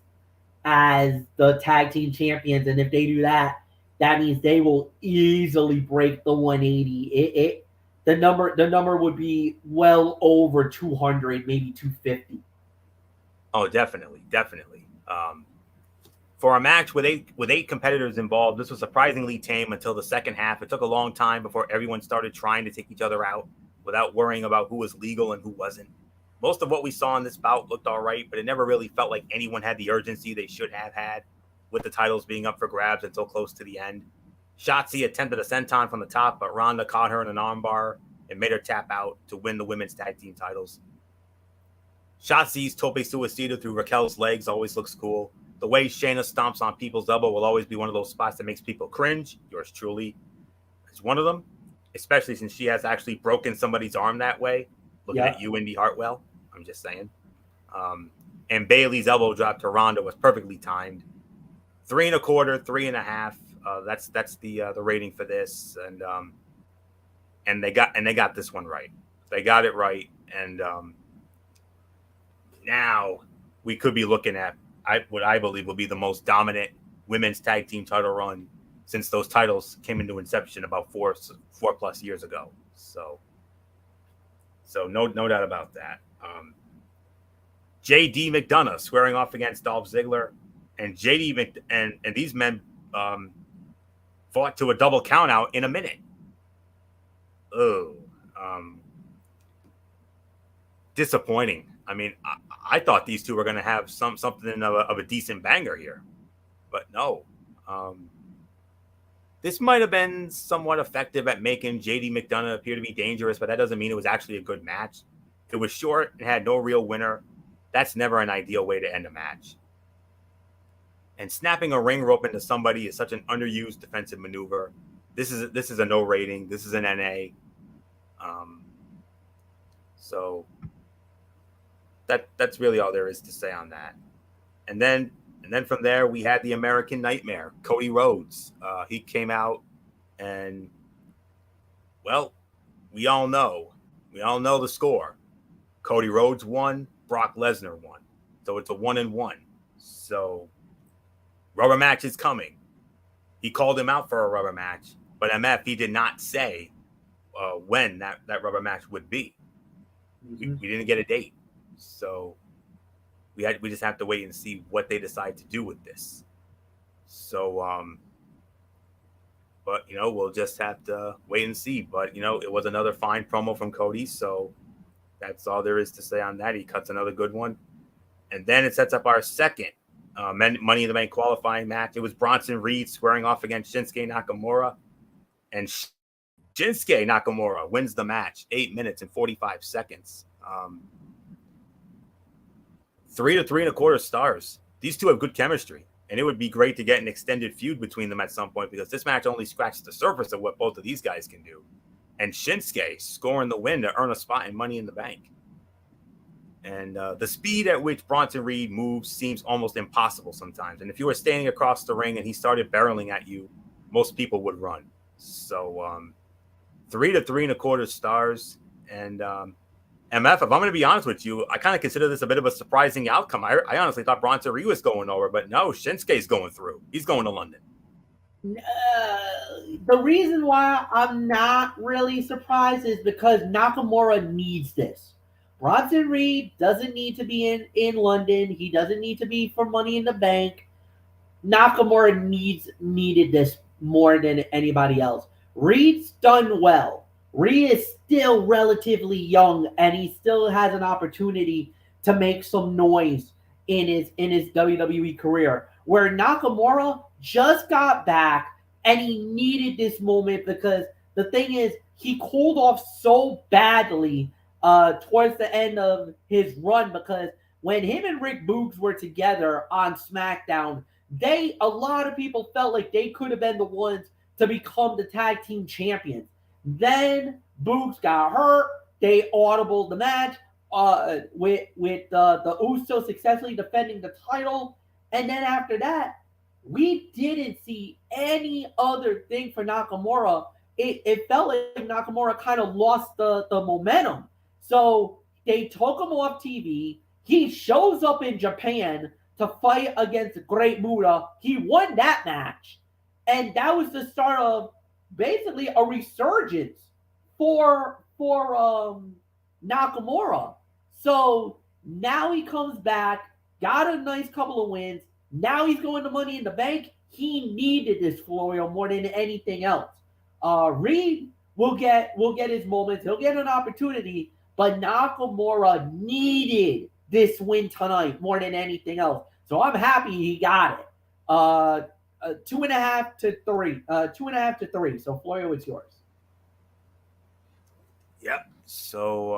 as the tag team champions. And if they do that, that means they will easily break the 180. The number would be well over 200, maybe 250. Oh, definitely. For a match with eight competitors involved, this was surprisingly tame until the second half. It took a long time before everyone started trying to take each other out without worrying about who was legal and who wasn't. Most of what we saw in this bout looked all right, but it never really felt like anyone had the urgency they should have had, with the titles being up for grabs until close to the end. Shotzi attempted a senton from the top, but Ronda caught her in an armbar and made her tap out to win the women's tag team titles. Shotzi's tope suicida through Raquel's legs always looks cool. The way Shayna stomps on people's elbow will always be one of those spots that makes people cringe. Yours truly is one of them, especially since she has actually broken somebody's arm that way. Looking at you, Indy Hartwell. I'm just saying. and Bailey's elbow drop to Ronda was perfectly timed. 3 1/4, 3.5. That's the rating for this, and they got this one right. They got it right, and now we could be looking at what I believe will be the most dominant women's tag team title run since those titles came into inception about four plus years ago. So no doubt about that. J.D. McDonough squaring off against Dolph Ziggler, and and these men fought to a double count out in a minute. Disappointing. I mean, I thought these two were going to have something of a decent banger here, but no. This might have been somewhat effective at making J.D. McDonough appear to be dangerous, but that doesn't mean it was actually a good match. It was short and had no real winner. That's never an ideal way to end a match. And snapping a ring rope into somebody is such an underused defensive maneuver. This is a no rating. This is an NA. So that's really all there is to say on that. And then from there we had the American Nightmare, Cody Rhodes. He came out, and well, we all know the score. Cody Rhodes won, Brock Lesnar won. So it's a 1-1. So rubber match is coming. He called him out for a rubber match, but MF, he did not say when that rubber match would be. We didn't get a date. So we just have to wait and see what they decide to do with this. So but we'll just have to wait and see. But it was another fine promo from Cody, so that's all there is to say on that. He cuts another good one. And then it sets up our second Money in the Bank qualifying match. It was Bronson Reed squaring off against Shinsuke Nakamura. And Shinsuke Nakamura wins the match, 8 minutes and 45 seconds. 3 to 3 1/4 stars. These two have good chemistry, and it would be great to get an extended feud between them at some point, because this match only scratched the surface of what both of these guys can do. And Shinsuke scoring the win to earn a spot in Money in the Bank. And the speed at which Bronson Reed moves seems almost impossible sometimes. And if you were standing across the ring and he started barreling at you, most people would run. So 3 to 3 1/4 stars. And MF, if I'm going to be honest with you, I kind of consider this a bit of a surprising outcome. I honestly thought Bronson Reed was going over, but no, Shinsuke's going through. He's going to London. The reason why I'm not really surprised is because Nakamura needs this. Bronson Reed doesn't need to be in London. He doesn't need to be for Money in the Bank. Nakamura needed this more than anybody else. Reed's done well. Reed is still relatively young, and he still has an opportunity to make some noise in his WWE career. Where Nakamura just got back, and he needed this moment, because the thing is, he cooled off so badly towards the end of his run, because when him and Rick Boogs were together on SmackDown, a lot of people felt like they could have been the ones to become the tag team champions. Then Boogs got hurt. They audibled the match with the Usos successfully defending the title. And then after that, we didn't see any other thing for Nakamura. It felt like Nakamura kind of lost the momentum. So they took him off TV. He shows up in Japan to fight against Great Muta. He won that match. And that was the start of basically a resurgence for Nakamura. So now he comes back, got a nice couple of wins. Now he's going to Money in the Bank. He needed this, Florio, more than anything else. Reed will get his moments. He'll get an opportunity, but Nakamura needed this win tonight more than anything else. So I'm happy he got it. 2.5 to 3. 2.5 to 3. So Florio, it's yours. Yep. So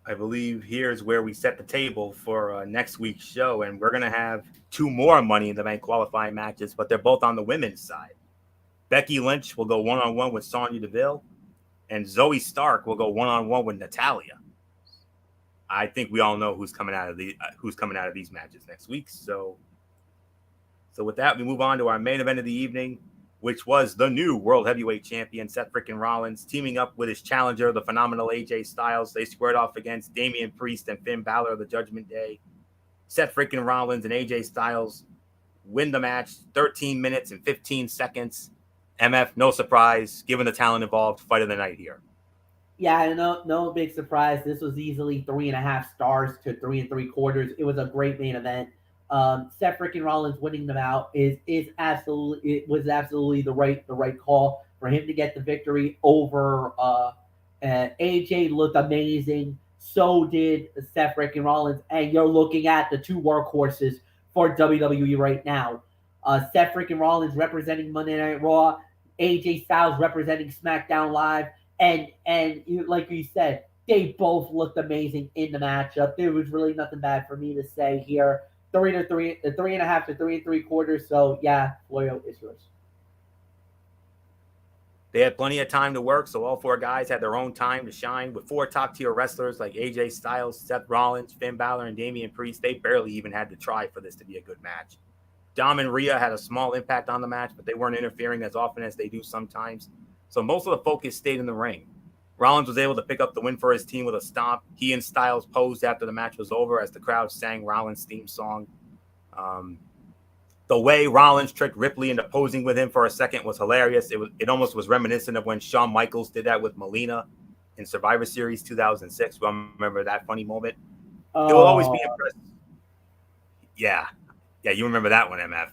I believe here's where we set the table for next week's show, and we're gonna have 2 more Money in the Bank qualifying matches, but they're both on the women's side. Becky Lynch will go 1-on-1 with Sonya Deville, and Zoe Stark will go 1-on-1 with Natalya. I think we all know who's coming out of these matches next week. So with that, we move on to our main event of the evening, which was the new World Heavyweight Champion Seth freaking Rollins teaming up with his challenger, the phenomenal AJ Styles. They squared off against Damian Priest and Finn Balor of the Judgment Day. Seth freaking Rollins and AJ Styles win the match, 13 minutes and 15 seconds. MF, no surprise, given the talent involved, fight of the night here. Yeah, no big surprise. This was easily 3.5 stars to 3 3/4. It was a great main event. Seth freaking Rollins winning them out was absolutely the right call for him to get the victory over AJ. Looked amazing. So did Seth freaking Rollins, and you're looking at the two workhorses for WWE right now. Seth freaking Rollins representing Monday Night Raw, AJ Styles representing SmackDown Live. And like you said, they both looked amazing in the matchup. There was really nothing bad for me to say here. 3.5 to 3 3/4. So yeah, Floyo is yours. They had plenty of time to work, so all four guys had their own time to shine. With four top-tier wrestlers like AJ Styles, Seth Rollins, Finn Balor, and Damian Priest, they barely even had to try for this to be a good match. Dom and Rhea had a small impact on the match, but they weren't interfering as often as they do sometimes. So most of the focus stayed in the ring. Rollins was able to pick up the win for his team with a stomp. He and Styles posed after the match was over as the crowd sang Rollins' theme song. The way Rollins tricked Ripley into posing with him for a second was hilarious. It almost was reminiscent of when Shawn Michaels did that with Melina in Survivor Series 2006. Remember that funny moment? It will always be impressive. Yeah, you remember that one, MF.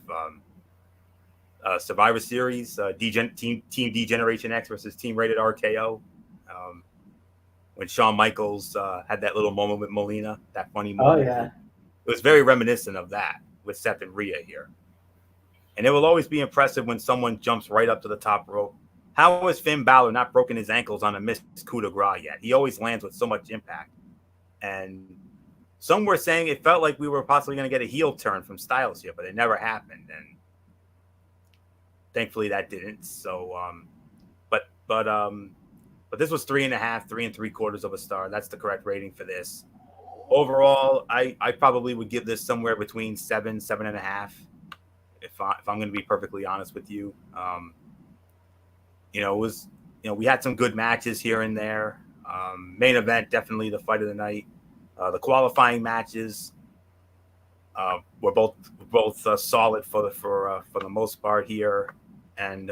Survivor Series, Team D-Generation X versus Team Rated RKO. When Shawn Michaels had that little moment with Melina, that funny moment. Oh, yeah. It was very reminiscent of that with Seth and Rhea here. And it will always be impressive when someone jumps right up to the top rope. How has Finn Balor not broken his ankles on a missed coup de grace yet? He always lands with so much impact. And some were saying it felt like we were possibly going to get a heel turn from Styles here, but it never happened. And thankfully that didn't. So, but this was 3.5, 3 3/4 of a star. That's the correct rating for this. Overall, I probably would give this somewhere between 7, 7.5. If I'm going to be perfectly honest with you, we had some good matches here and there. Main event, definitely the fight of the night. The qualifying matches were both solid for the most part here, and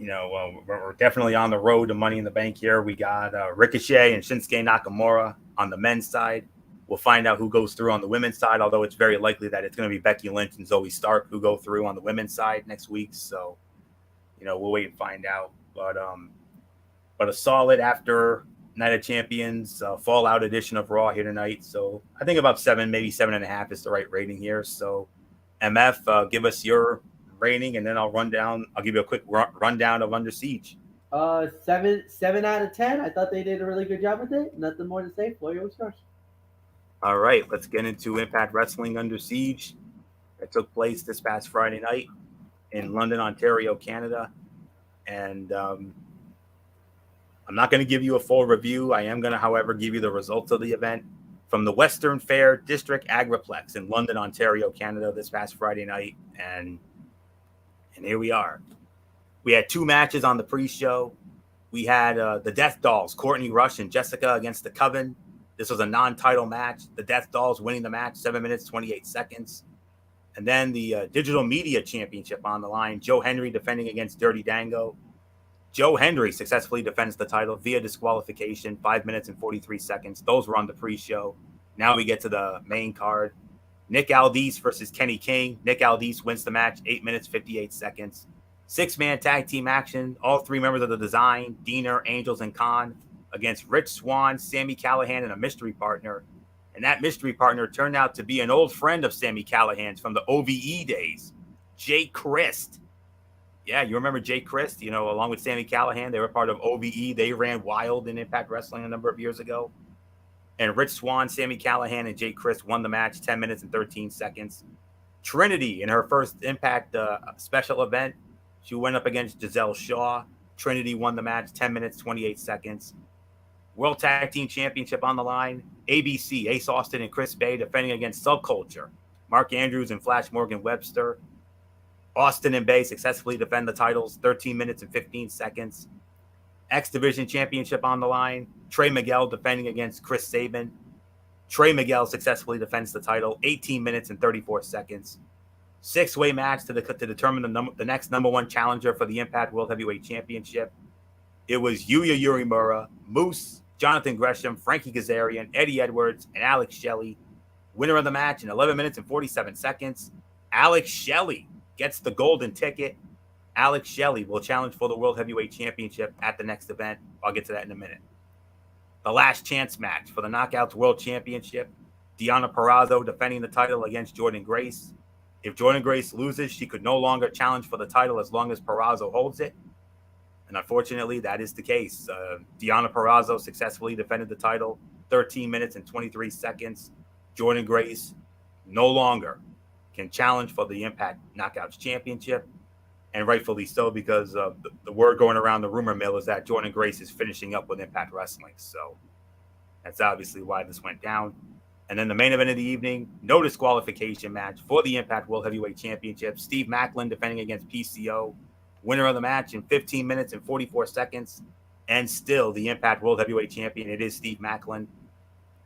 we're definitely on the road to Money in the Bank here. We got Ricochet and Shinsuke Nakamura on the men's side. We'll find out who goes through on the women's side, although it's very likely that it's going to be Becky Lynch and Zoe Stark who go through on the women's side next week. So, we'll wait and find out. But a solid after Night of Champions Fallout edition of Raw here tonight. So I think about 7, maybe 7.5 is the right rating here. So MF, give us your rating, and then I'll give you a quick rundown of Under Siege. 7 out of 10. I thought they did a really good job with it. Nothing more to say. Floyo, what's yours? All right, let's get into Impact Wrestling Under Siege. It took place this past Friday night in London, Ontario, Canada. And I'm not going to give you a full review. I am going to, however, give you the results of the event from the Western Fair District Agriplex in London, Ontario, Canada this past Friday night. And here we are. We had 2 matches on the pre-show. We had the Death Dolls, Courtney Rush and Jessica against the Coven. This was a non-title match. The Death Dolls winning the match, 7 minutes, 28 seconds. And then the Digital Media Championship on the line. Joe Henry defending against Dirty Dango. Joe Henry successfully defends the title via disqualification, 5 minutes and 43 seconds. Those were on the pre-show. Now we get to the main card. Nick Aldis versus Kenny King. Nick Aldis wins the match, 8 minutes, 58 seconds. 6-man tag team action. All 3 members of the Design, Diener, Angels, and Khan, against Rich Swann, Sami Callihan, and a mystery partner. And that mystery partner turned out to be an old friend of Sami Callihan's from the OVE days, Jay Christ. Yeah, you remember Jay Christ, along with Sami Callihan. They were part of OVE. They ran wild in Impact Wrestling a number of years ago. And Rich Swann, Sami Callihan, and Jay Christ won the match, 10 minutes and 13 seconds. Trinity, in her first Impact special event, she went up against Giselle Shaw. Trinity won the match, 10 minutes, 28 seconds. World Tag Team Championship on the line. ABC, Ace Austin and Chris Bay defending against Subculture. Mark Andrews and Flash Morgan Webster. Austin and Bay successfully defend the titles, 13 minutes and 15 seconds. X Division Championship on the line. Trey Miguel defending against Chris Sabin. Trey Miguel successfully defends the title, 18 minutes and 34 seconds. Six-way match to determine the next number one challenger for the Impact World Heavyweight Championship. It was Yuya Uemura, Moose, Jonathan Gresham, Frankie Kazarian, Eddie Edwards, and Alex Shelley. Winner of the match in 11 minutes and 47 seconds. Alex Shelley gets the golden ticket. Alex Shelley will challenge for the World Heavyweight Championship at the next event. I'll get to that in a minute. The last chance match for the Knockouts World Championship. Deonna Purrazzo defending the title against Jordynne Grace. If Jordynne Grace loses, she could no longer challenge for the title as long as Purrazzo holds it. And unfortunately, that is the case. Deonna Purrazzo successfully defended the title, 13 minutes and 23 seconds. Jordynne Grace no longer can challenge for the Impact Knockouts Championship. And rightfully so, because the word going around the rumor mill is that Jordynne Grace is finishing up with Impact Wrestling. So that's obviously why this went down. And then the main event of the evening, no disqualification match for the Impact World Heavyweight Championship. Steve Maclin defending against PCO. Winner of the match in 15 minutes and 44 seconds. And still the Impact World Heavyweight Champion, it is Steve Maclin.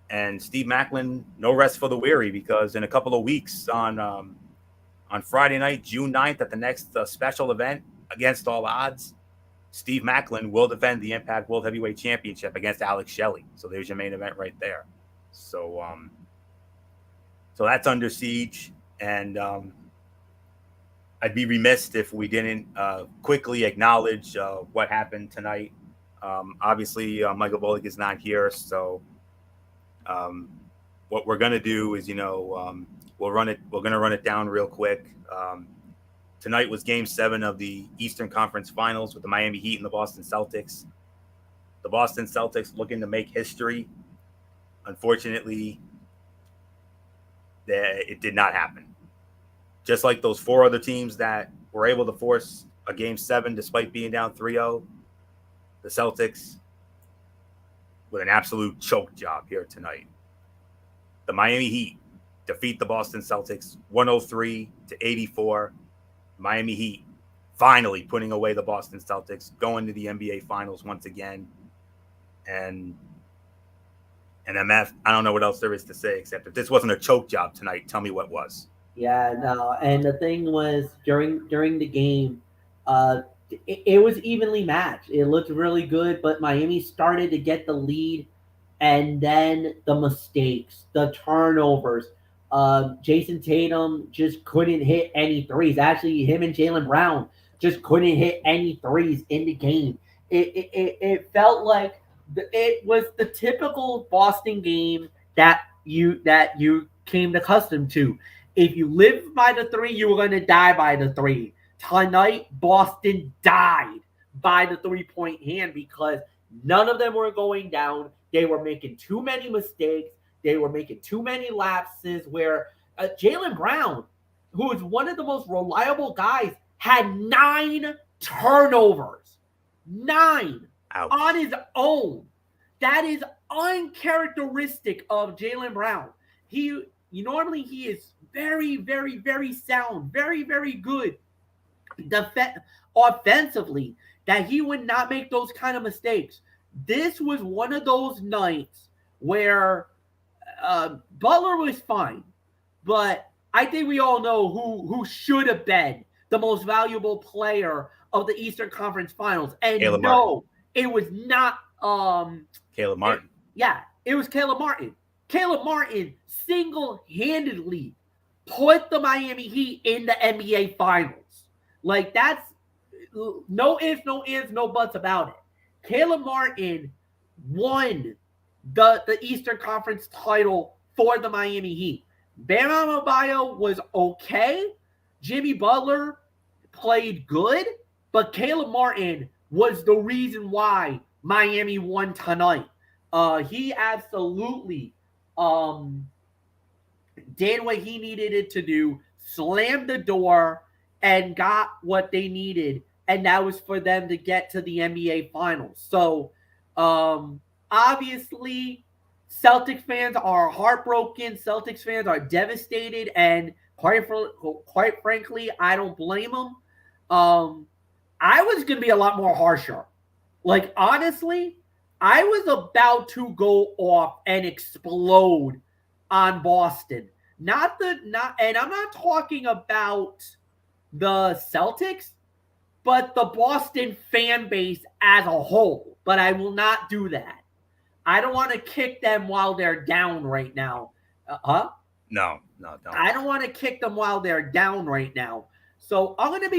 And Steve Maclin, no rest for the weary, because in a couple of weeks on Friday night, June 9th, at the next special event, Against All Odds, Steve Maclin will defend the Impact World Heavyweight Championship against Alex Shelley. So there's your main event right there. So that's under siege. And I'd be remiss if we didn't quickly acknowledge what happened tonight. Obviously, Michael Bullock is not here. So what we're going to do is, we're going to run it down real quick. Tonight was Game 7 of the Eastern Conference Finals with the Miami Heat and the Boston Celtics. The Boston Celtics looking to make history. Unfortunately, it did not happen. Just like those four other teams that were able to force a Game 7 despite being down 3-0, the Celtics with an absolute choke job here tonight. The Miami Heat defeat the Boston Celtics 103-84. Miami Heat finally putting away the Boston Celtics, going to the NBA Finals once again. And MF, I don't know what else there is to say, except if this wasn't a choke job tonight, tell me what was. Yeah, no. And the thing was, during the game, it was evenly matched. It looked really good, but Miami started to get the lead, and then the mistakes, the turnovers. Jason Tatum just couldn't hit any threes. Actually, him and Jaylen Brown just couldn't hit any threes in the game. It felt like it was the typical Boston game that you came accustomed to. If you live by the three, you were going to die by the three. Tonight, Boston died by the three-point hand because none of them were going down. They were making too many mistakes. They were making too many lapses where Jaylen Brown, who is one of the most reliable guys, had 9 turnovers. 9 Ouch. On his own. That is uncharacteristic of Jaylen Brown. Normally he is very, very, very sound, very, very good offensively, that he would not make those kind of mistakes. This was one of those nights where Butler was fine, but I think we all know who should have been the most valuable player of the Eastern Conference Finals. And Caleb no, Martin. It was not Caleb Martin. It was Caleb Martin. Caleb Martin single-handedly put the Miami Heat in the NBA Finals. Like, that's no ifs, no ands, no buts about it. Caleb Martin won the Eastern Conference title for the Miami Heat. Bam Adebayo was okay. Jimmy Butler played good, but Caleb Martin was the reason why Miami won tonight. He absolutely did what he needed it to do, slammed the door, and got what they needed, and that was for them to get to the NBA Finals. So Obviously, Celtics fans are heartbroken. Celtics fans are devastated, and quite frankly, I don't blame them. I was gonna be a lot more harsher. Like honestly, I was about to go off and explode on Boston. And I'm not talking about the Celtics, but the Boston fan base as a whole. But I will not do that. I don't want to kick them while they're down right now. No, don't. I don't want to kick them while they're down right now. So I'm gonna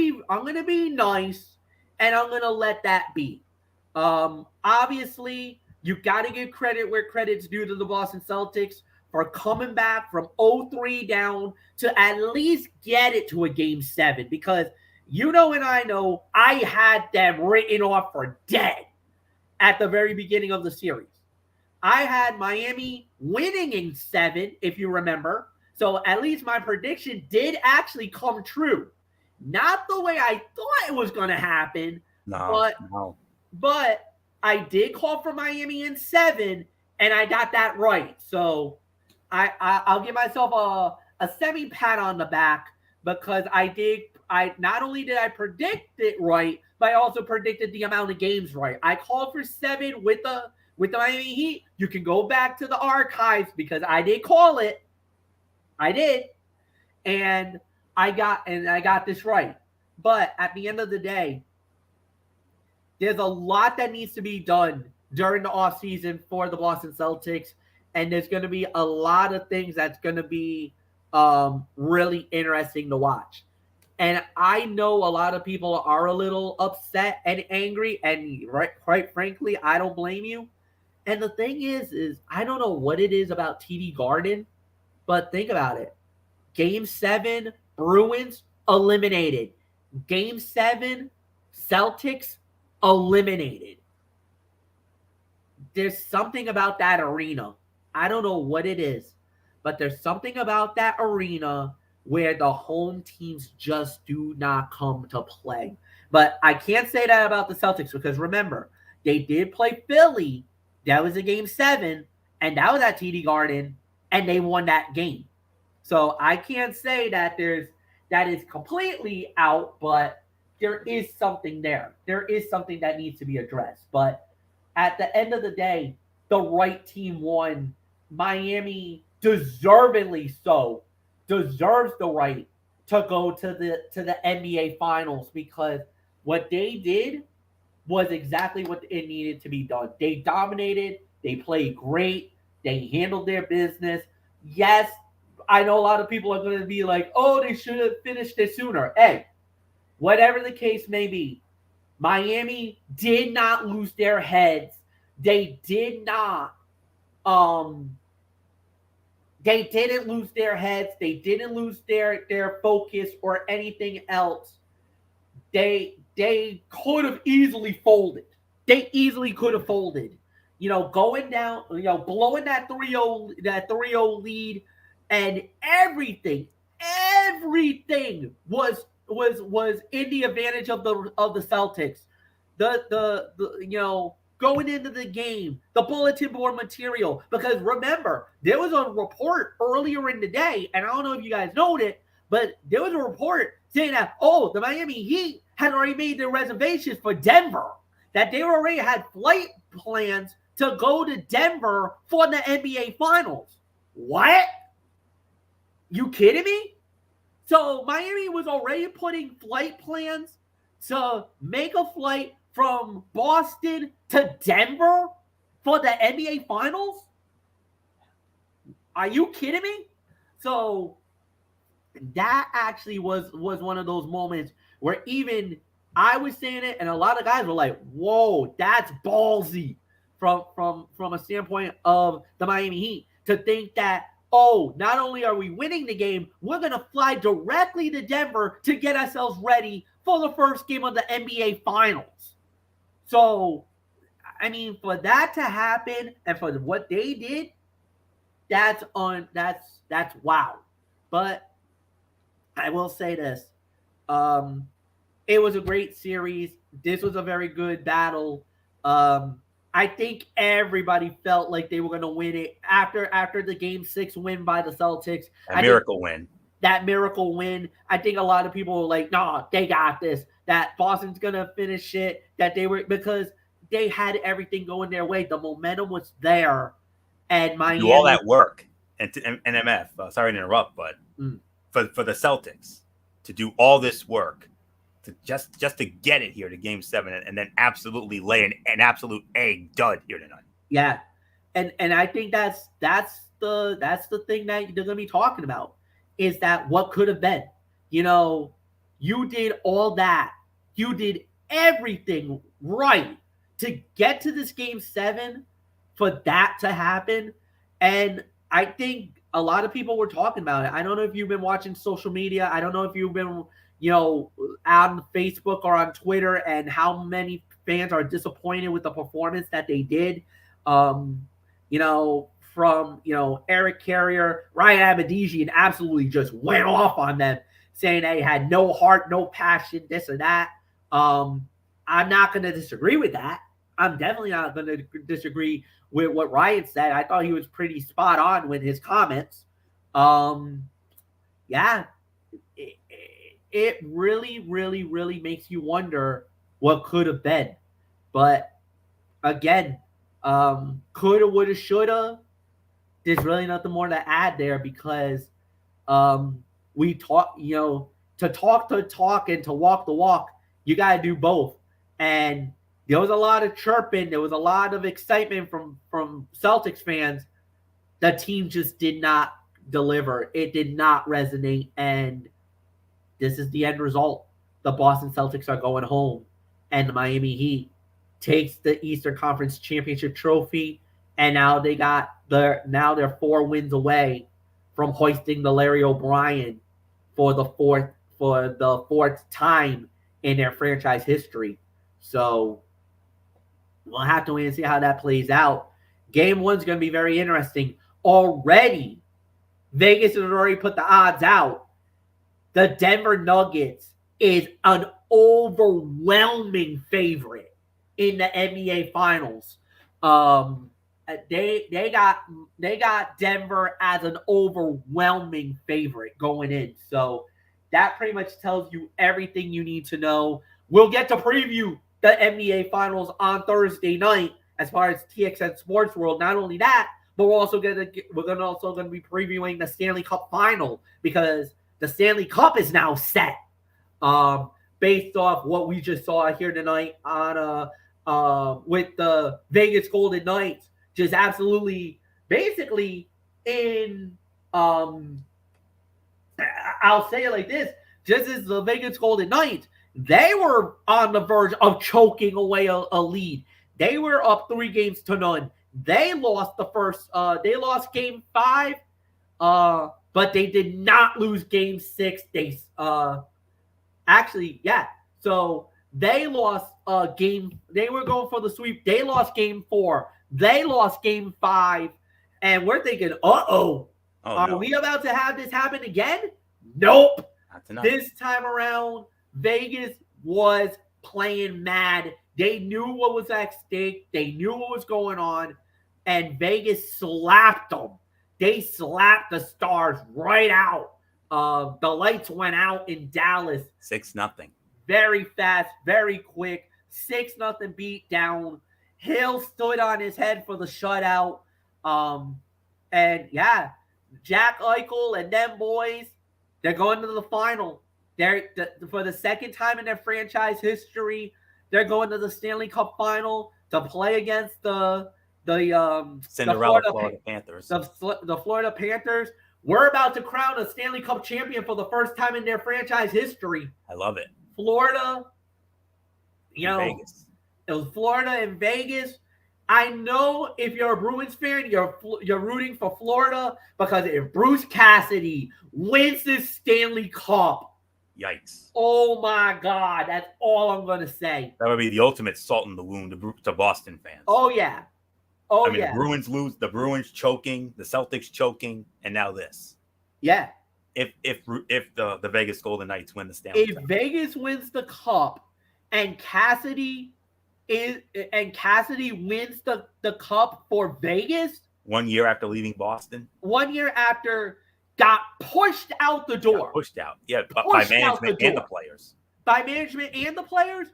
be nice, and I'm gonna let that be. Obviously, you got to give credit where credit's due to the Boston Celtics for coming back from 0-3 down to at least get it to a game 7, because you know and I know I had them written off for dead at the very beginning of the series. I had Miami winning in 7, if you remember. So at least my prediction did actually come true. Not the way I thought it was going to happen, but I did call for Miami in 7, and I got that right. So I'll give myself a semi pat on the back, because I not only did I predict it right, but I also predicted the amount of games right. I called for 7 with the Miami Heat. You can go back to the archives because I did call it. I did. And I got this right. But at the end of the day, there's a lot that needs to be done during the offseason for the Boston Celtics. And there's going to be a lot of things that's going to be really interesting to watch. And I know a lot of people are a little upset and angry. And quite frankly, I don't blame you. And the thing is I don't know what it is about TD Garden, but think about it. Game 7, Bruins eliminated. Game 7, Celtics eliminated. There's something about that arena. I don't know what it is, but there's something about that arena where the home teams just do not come to play. But I can't say that about the Celtics, because remember, they did play Philly. That was a game 7, and that was at TD Garden, and they won that game. So I can't say that is completely out, but there is something there. There is something that needs to be addressed. But at the end of the day, the right team won. Miami, deservedly so, deserves the right to go to the NBA Finals, because what they did was exactly what it needed to be done. They dominated. They played great. They handled their business. Yes, I know a lot of people are going to be like, oh, they should have finished it sooner. Hey, whatever the case may be, Miami did not lose their heads. They did not they didn't lose their heads. They didn't lose their focus or anything else. They could have easily folded. They easily could have folded. Going down, blowing that 3-0 lead, and everything was in the advantage of the Celtics. The going into the game, the bulletin board material, because remember, there was a report earlier in the day, and I don't know if you guys know it, but there was a report saying that, the Miami Heat had already made their reservations for Denver, that they already had flight plans to go to Denver for the NBA Finals. What? You kidding me? So Miami was already putting flight plans to make a flight from Boston to Denver for the NBA Finals? Are you kidding me? So that actually was one of those moments where even I was saying it, and a lot of guys were like, whoa, that's ballsy from a standpoint of the Miami Heat to think that, not only are we winning the game, we're going to fly directly to Denver to get ourselves ready for the first game of the NBA Finals. So, I mean, for that to happen and for what they did, that's wow. But I will say this. It was a great series. This was a very good battle. I think everybody felt like they were going to win it after the Game 6 win by the Celtics. A miracle win. That miracle win. I think a lot of people were like, "No, they got this. That Boston's going to finish it." Because they had everything going their way. The momentum was there, and Miami do all that work. And MF, sorry to interrupt, but for the Celtics to do all this work to just to get it here to Game 7 and then absolutely lay an absolute egg dud here tonight. Yeah, and I think that's the thing that they're gonna be talking about is that what could have been. You did all that, you did everything right to get to this Game 7 for that to happen, and I think a lot of people were talking about it. I don't know if you've been watching social media. I don't know if you've been out on Facebook or on Twitter, and how many fans are disappointed with the performance that they did. From Eric Carrier, Ryan Abedisian absolutely just went off on them, saying they had no heart, no passion, this or that. I'm not going to disagree with that. I'm definitely not going to disagree with what Ryan said. I thought he was pretty spot on with his comments. It really, really, really makes you wonder what could have been. But again, coulda, woulda, shoulda. There's really nothing more to add there, because we talk, to talk the talk and to walk the walk, you got to do both. And there was a lot of chirping. There was a lot of excitement from Celtics fans. The team just did not deliver. It did not resonate. And this is the end result. The Boston Celtics are going home, and the Miami Heat takes the Eastern Conference Championship trophy. And now they're 4 wins away from hoisting the Larry O'Brien for the fourth time in their franchise history. So we'll have to wait and see how that plays out. Game 1's going to be very interesting. Already, Vegas has already put the odds out. The Denver Nuggets is an overwhelming favorite in the NBA Finals. They got Denver as an overwhelming favorite going in. So that pretty much tells you everything you need to know. We'll get to preview the NBA Finals on Thursday night as far as TXN Sports World. Not only that, but we're also going to be previewing the Stanley Cup Final, because the Stanley Cup is now set, based off what we just saw here tonight on with the Vegas Golden Knights, just absolutely basically in I'll say it like this, just as the Vegas Golden Knights, they were on the verge of choking away a lead. They were up 3-0. They lost they lost Game 5, but they did not lose Game 6. So they lost game. They were going for the sweep. They lost Game 4. They lost Game 5, and we're thinking, are we about to have this happen again? Nope. Not tonight. This time around, Vegas was playing mad. They knew what was at stake. They knew what was going on, and Vegas slapped them. They slapped the Stars right out. The lights went out in Dallas. 6-0. Very fast, very quick. 6-0 beat down. Hill stood on his head for the shutout. And yeah, Jack Eichel and them boys, they're going to the final. For the second time in their franchise history, they're going to the Stanley Cup Final to play against the Cinderella Florida Panthers. The Florida Panthers. We're about to crown a Stanley Cup champion for the first time in their franchise history. I love it. Florida, Vegas. It was Florida and Vegas. I know if you're a Bruins fan, you're rooting for Florida, because if Bruce Cassidy wins this Stanley Cup, yikes! Oh my God, that's all I'm gonna say. That would be the ultimate salt in the wound to Boston fans. Oh yeah, the Bruins lose, the Bruins choking, the Celtics choking, and now this. Yeah. If the Vegas Golden Knights win the Stanley Cup. If Vegas wins the cup and Cassidy and Cassidy wins the cup for Vegas 1 year after leaving Boston. 1 year after, got pushed out the door. Pushed out. Yeah, by management and the players. By management and the players?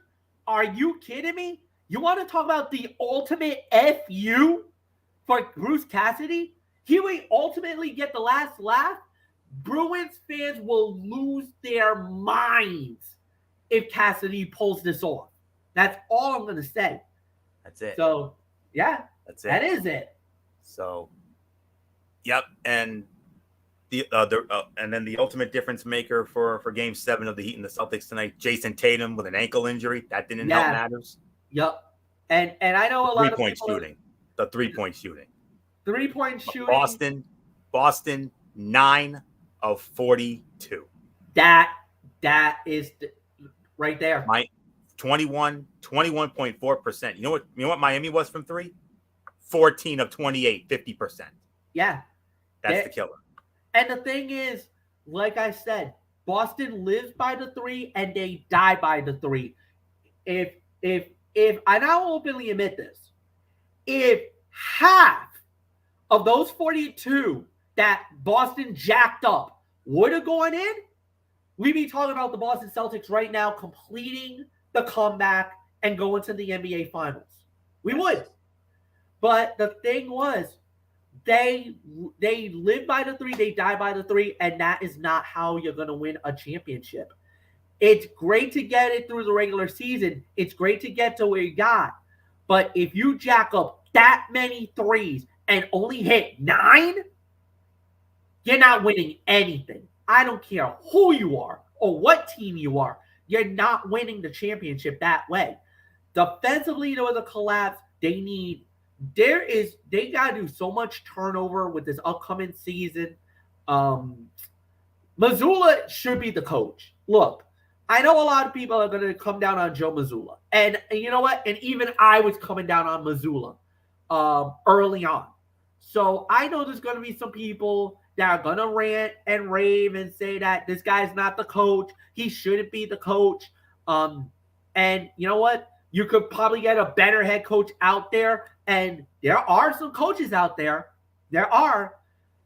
Are you kidding me? You want to talk about the ultimate FU for Bruce Cassidy? He will ultimately get the last laugh. Bruins fans will lose their minds if Cassidy pulls this off. That's all I'm going to say. That's it. So, yeah. That's it. That is it. So, yep. And and then the ultimate difference maker for Game 7 of the Heat and the Celtics tonight, Jason Tatum with an ankle injury. That didn't help matters. Yep. And I know a lot of people... The 3-point shooting. 3-point shooting. Boston, 9 of 42. That is right there. 21.4%. You know what Miami was from 3? 14 of 28, 50%. Yeah. That's the killer. And the thing is, like I said, Boston lives by the 3 and they die by the 3. If and I'll openly admit this, if half of those 42 that Boston jacked up would have gone in, we'd be talking about the Boston Celtics right now completing the comeback and going to the NBA Finals. We would. But the thing was, they live by the 3, they die by the 3, and that is not how you're going to win a championship. It's great to get it through the regular season. It's great to get to where you got. But if you jack up that many threes and only hit 9, you're not winning anything. I don't care who you are or what team you are. You're not winning the championship that way. Defensively, there was a collapse. They got to do so much turnover with this upcoming season. Mazzulla should be the coach. Look, I know a lot of people are going to come down on Joe Mazzulla. And you know what? And even I was coming down on Mazzulla early on. So I know there's going to be some people that are going to rant and rave and say that this guy's not the coach. He shouldn't be the coach. And you know what? You could probably get a better head coach out there. And there are some coaches out there. There are.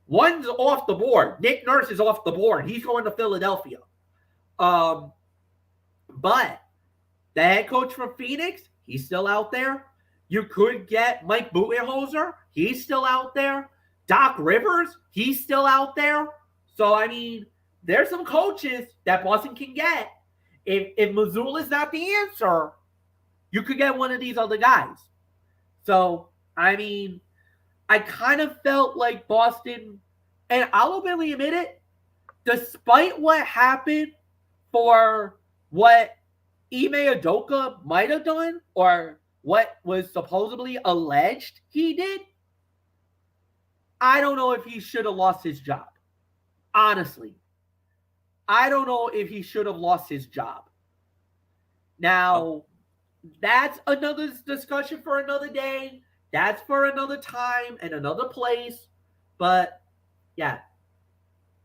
One's off the board. Nick Nurse is off the board. He's going to Philadelphia. But the head coach from Phoenix, he's still out there. You could get Mike Budenholzer. He's still out there. Doc Rivers, he's still out there. So, I mean, there's some coaches that Boston can get. If Mazzulla is not the answer, you could get one of these other guys. So, I mean, I kind of felt like Boston, and I'll openly admit it, despite what happened for what Ime Udoka might have done or what was supposedly alleged he did, I don't know if he should have lost his job. Honestly. I don't know if he should have lost his job. Now, that's another discussion for another day. That's for another time and another place. But, yeah.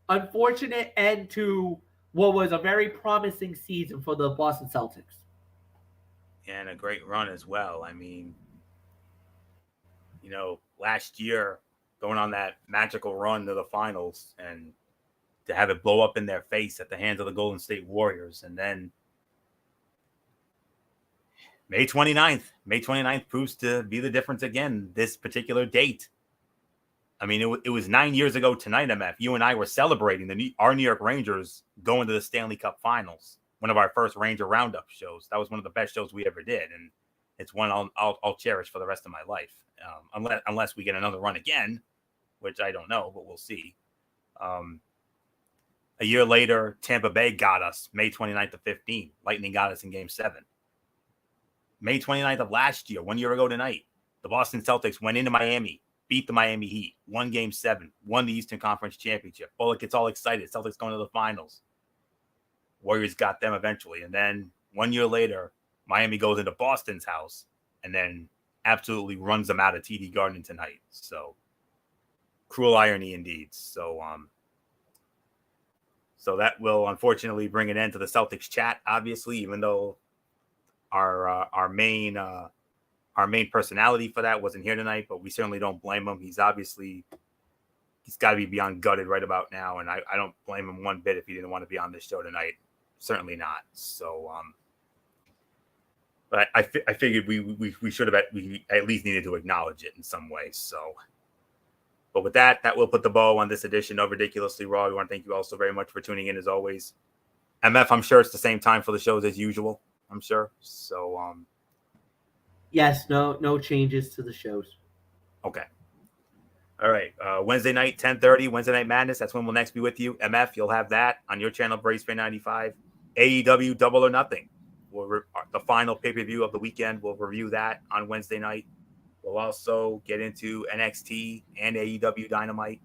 Unfortunate end to what was a very promising season for the Boston Celtics. And a great run as well. I mean, last year, going on that magical run to the finals and to have it blow up in their face at the hands of the Golden State Warriors. And then May 29th proves to be the difference again, this particular date. I mean, it was 9 years ago tonight, MF. You and I were celebrating our New York Rangers going to the Stanley Cup Finals, one of our first Ranger Roundup shows. That was one of the best shows we ever did, and it's one I'll cherish for the rest of my life, unless we get another run again, which I don't know, but we'll see. A year later, Tampa Bay got us May 29th of 15. Lightning got us in Game 7. May 29th of last year, 1 year ago tonight, the Boston Celtics went into Miami, beat the Miami Heat, won Game 7, won the Eastern Conference Championship. Bullock gets all excited. Celtics going to the finals. Warriors got them eventually. And then 1 year later, Miami goes into Boston's house and then absolutely runs them out of TD Garden tonight. So cruel irony indeed. So that will unfortunately bring an end to the Celtics chat, obviously, even though our main personality for that wasn't here tonight, but we certainly don't blame him. He's got to be beyond gutted right about now, and I don't blame him one bit if he didn't want to be on this show tonight. Certainly not. So, but I figured we should have we at least needed to acknowledge it in some way. So, but with that will put the bow on this edition of Ridiculously Raw. We want to thank you all so very much for tuning in as always. MF, I'm sure it's the same time for the shows as usual. I'm sure. So, yes, no changes to the shows. Okay. All right. Wednesday night, 10:30, Wednesday Night Madness. That's when we'll next be with you. MF, you'll have that on your channel, BraceFan 95. AEW Double or Nothing. The final pay-per-view of the weekend. We'll review that on Wednesday night. We'll also get into NXT and AEW Dynamite.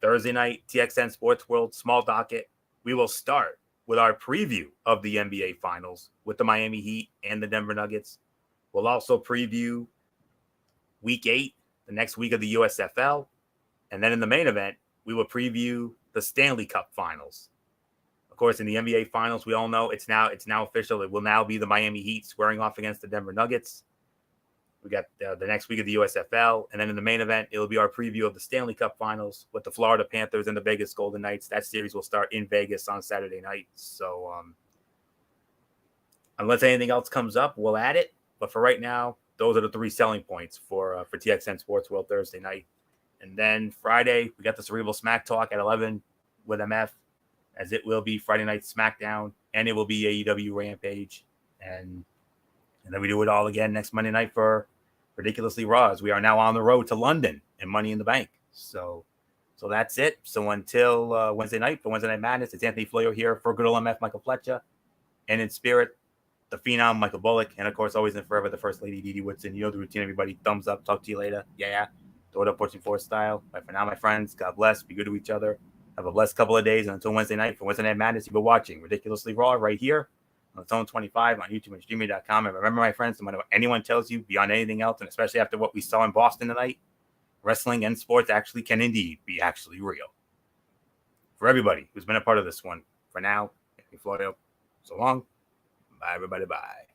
Thursday night, TXN Sports World, small docket. We will start with our preview of the NBA Finals with the Miami Heat and the Denver Nuggets. We'll also preview Week 8, the next week of the USFL. And then in the main event, we will preview the Stanley Cup Finals. Of course, in the NBA Finals, we all know it's now official. It will now be the Miami Heat squaring off against the Denver Nuggets. We got the next week of the USFL. And then in the main event, it'll be our preview of the Stanley Cup Finals with the Florida Panthers and the Vegas Golden Knights. That series will start in Vegas on Saturday night. So unless anything else comes up, we'll add it. But for right now, those are the 3 selling points for TXN Sports World Thursday night. And then Friday, we got the Cerebral Smack Talk at 11 with MF, as it will be Friday Night SmackDown, and it will be AEW Rampage. And then we do it all again next Monday night for Ridiculously Raw, as we are now on the road to London and Money in the Bank. So that's it. So until Wednesday night for Wednesday Night Madness, it's Anthony Florio here for good old MF Michael Fletcher, and in spirit, the Phenom Michael Bullock, and of course, always and forever, the First Lady Dee Dee Woodson. You know the routine, everybody. Thumbs up. Talk to you later. Yeah. Throw it up, Fortune 4 style. Bye for now, my friends. God bless. Be good to each other. Have a blessed couple of days. And until Wednesday night for Wednesday Night Madness, you've been watching Ridiculously Raw right here on Zone 25 on YouTube and Streamy.com. And remember, my friends, no matter what anyone tells you beyond anything else, and especially after what we saw in Boston tonight, wrestling and sports actually can indeed be actually real. For everybody who's been a part of this one, for now, Anthony Florio, so long. Bye, everybody. Bye.